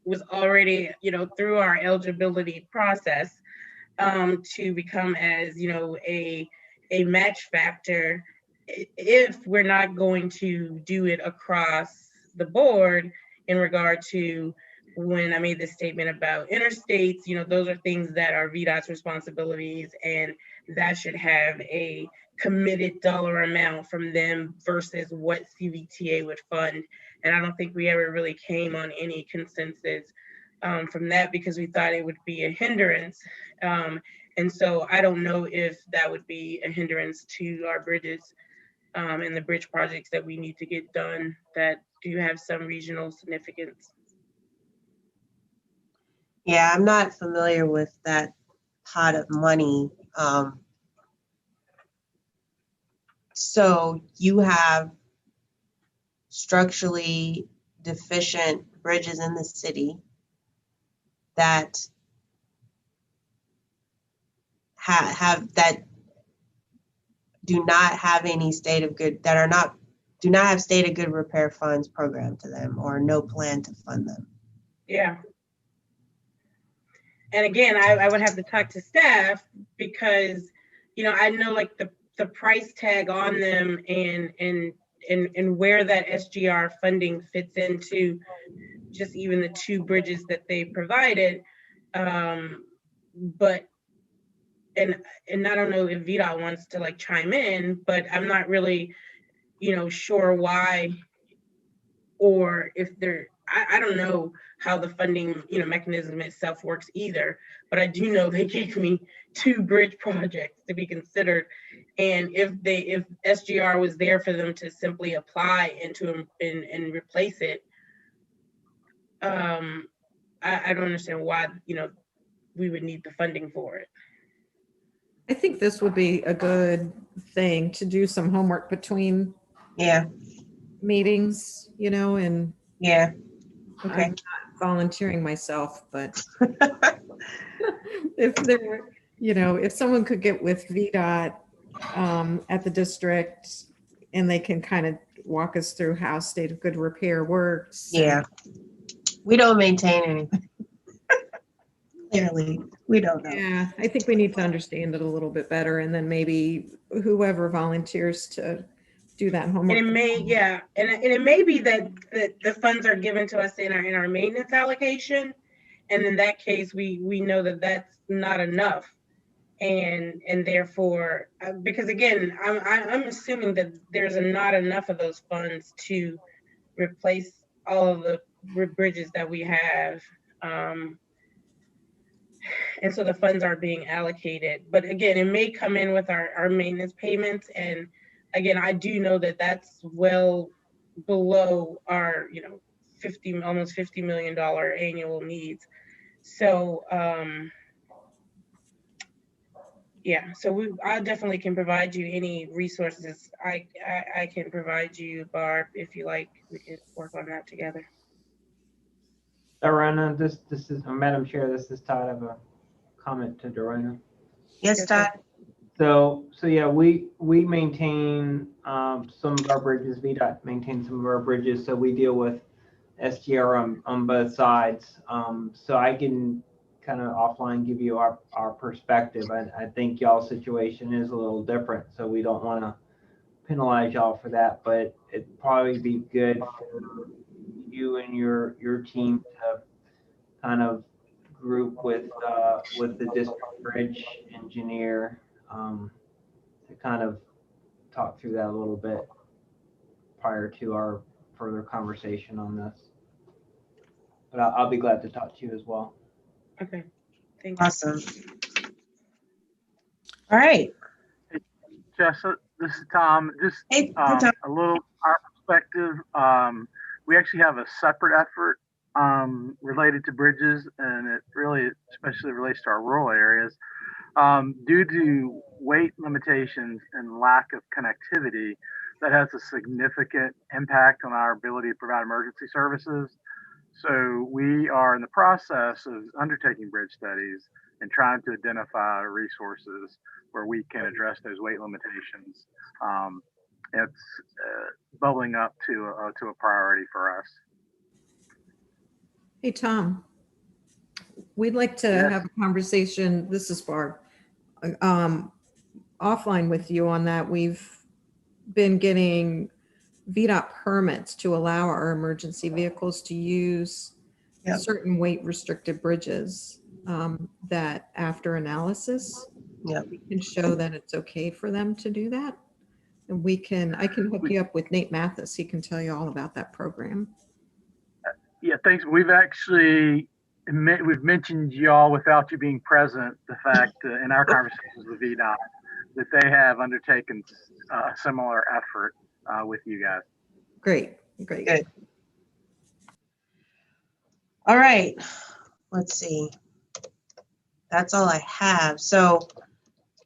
was already, through our eligibility process, to become as, a match factor if we're not going to do it across the board in regard to when I made the statement about interstates, those are things that are VDOT's responsibilities, and that should have a committed dollar amount from them versus what CVTA would fund. And I don't think we ever really came on any consensus from that, because we thought it would be a hindrance. And so I don't know if that would be a hindrance to our bridges and the bridge projects that we need to get done that do have some regional significance. Yeah, I'm not familiar with that pot of money. So you have structurally deficient bridges in the city that have that do not have any state of good, that are not, do not have state of good repair funds programmed to them, or no plan to fund them. Yeah. And again, I would have to talk to staff, because, I know like the price tag on them and where that SGR funding fits into just even the two bridges that they provided. But and I don't know if VDOT wants to like chime in, but I'm not really, sure why, or if they're, I don't know how the funding, mechanism itself works either, but I do know they gave me two bridge projects to be considered. And if SGR was there for them to simply apply into and replace it, I don't understand why, we would need the funding for it. I think this would be a good thing to do some homework between Yeah, meetings, and yeah. Okay. I'm not volunteering myself, but if there were, if someone could get with VDOT at the district, and they can kind of walk us through how state of good repair works. Yeah. We don't maintain anything. Clearly, we don't know. Yeah, I think we need to understand it a little bit better, and then maybe whoever volunteers to do that homework. And it may, yeah, and it may be that the funds are given to us in our maintenance allocation, and in that case, we know that that's not enough, and therefore, because again, I'm assuming that there's not enough of those funds to replace all of the bridges that we have. And so the funds are being allocated. But again, it may come in with our maintenance payments. And again, I do know that that's well below our, almost $50 million annual needs. So, yeah, so I definitely can provide you any resources I can provide you, Barb, if you like. We could work on that together. Dorana, this is Madam Chair. This is Todd. I have a comment to Dorana. Yes, Todd. So yeah, we maintain some of our bridges. VDOT maintains some of our bridges, so we deal with SGR on both sides. So I can kind of offline give you our perspective. I think y'all's situation is a little different, so we don't want to penalize y'all for that, but it'd probably be good for you and your team to kind of group with the district bridge engineer to kind of talk through that a little bit prior to our further conversation on this. But I'll be glad to talk to you as well. Okay, thank you. Awesome. All right. Jess, this is Tom. Just Hey, Tom. a little our perspective. We actually have a separate effort related to bridges, and it really especially relates to our rural areas. Due to weight limitations and lack of connectivity, that has a significant impact on our ability to provide emergency services. So we are in the process of undertaking bridge studies and trying to identify resources where we can address those weight limitations. It's bubbling up to a priority for us. Hey, Tom, we'd like to Yes. have a conversation. This is Barb. Offline with you on that. We've been getting VDOT permits to allow our emergency vehicles to use Yep. certain weight restricted bridges that after analysis, Yep. we can show that it's okay for them to do that. And I can hook you up with Nate Mathis. He can tell you all about that program. Yeah, thanks. We've mentioned y'all without you being present, the fact in our conversations with VDOT that they have undertaken a similar effort with you guys. Great. Good. All right. Let's see. That's all I have. So,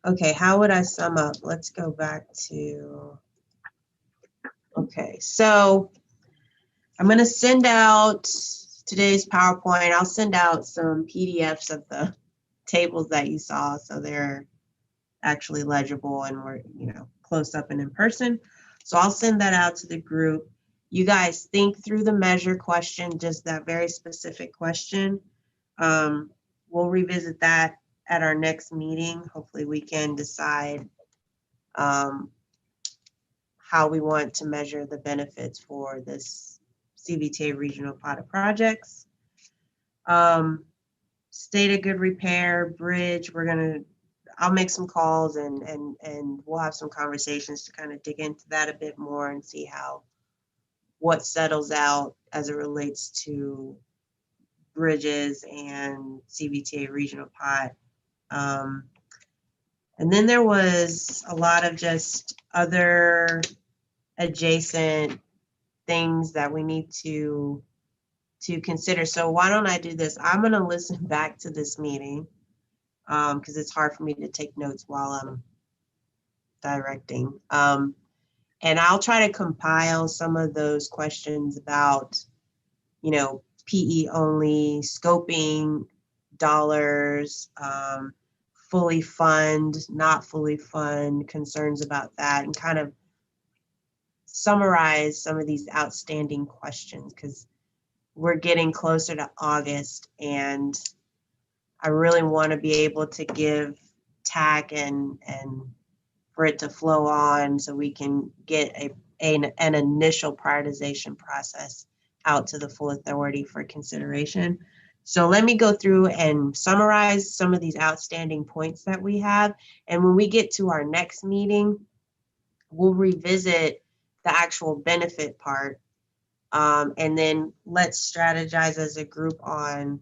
okay, how would I sum up? Let's go back to, okay, so I'm going to send out today's PowerPoint. I'll send out some PDFs of the tables that you saw so they're actually legible and we're, close up and in person. So I'll send that out to the group. You guys think through the measure question, just that very specific question. We'll revisit that at our next meeting. Hopefully we can decide how we want to measure the benefits for this Cvta regional pilot projects. State of good repair, bridge, I'll make some calls and we'll have some conversations to kind of dig into that a bit more and see what settles out as it relates to bridges and Cvta regional pot. And then there was a lot of just other adjacent things that we need to consider. So why don't I do this? I'm going to listen back to this meeting because it's hard for me to take notes while I'm directing. And I'll try to compile some of those questions about, PE only, scoping, dollars, fully fund, not fully fund, concerns about that, and kind of summarize some of these outstanding questions because we're getting closer to August and I really want to be able to give TAC and for it to flow on so we can get an initial prioritization process out to the full authority for consideration. So let me go through and summarize some of these outstanding points that we have. And when we get to our next meeting, we'll revisit the actual benefit part. And then let's strategize as a group on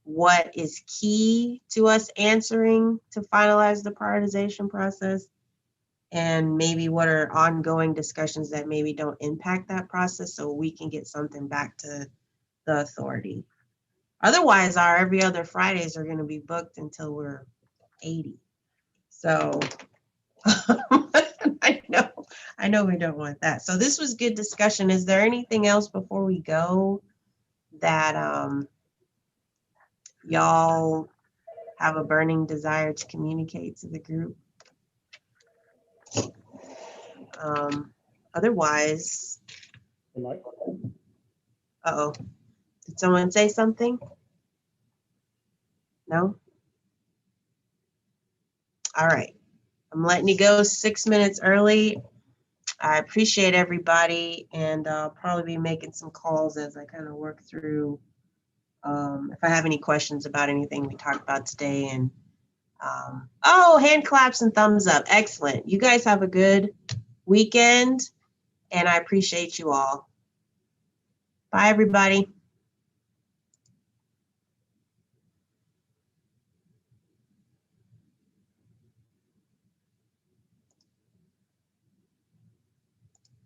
what is key to us answering to finalize the prioritization process, and maybe what are ongoing discussions that maybe don't impact that process so we can get something back to the authority. Otherwise, our every other Fridays are going to be booked until we're 80. So I know we don't want that. So this was good discussion. Is there anything else before we go that y'all have a burning desire to communicate to the group? Otherwise, uh-oh, did someone say something? No? All right, I'm letting you go 6 minutes early. I appreciate everybody, and I'll probably be making some calls as I kind of work through if I have any questions about anything we talked about today. And oh, hand claps and thumbs up. Excellent. You guys have a good weekend, and I appreciate you all. Bye, everybody.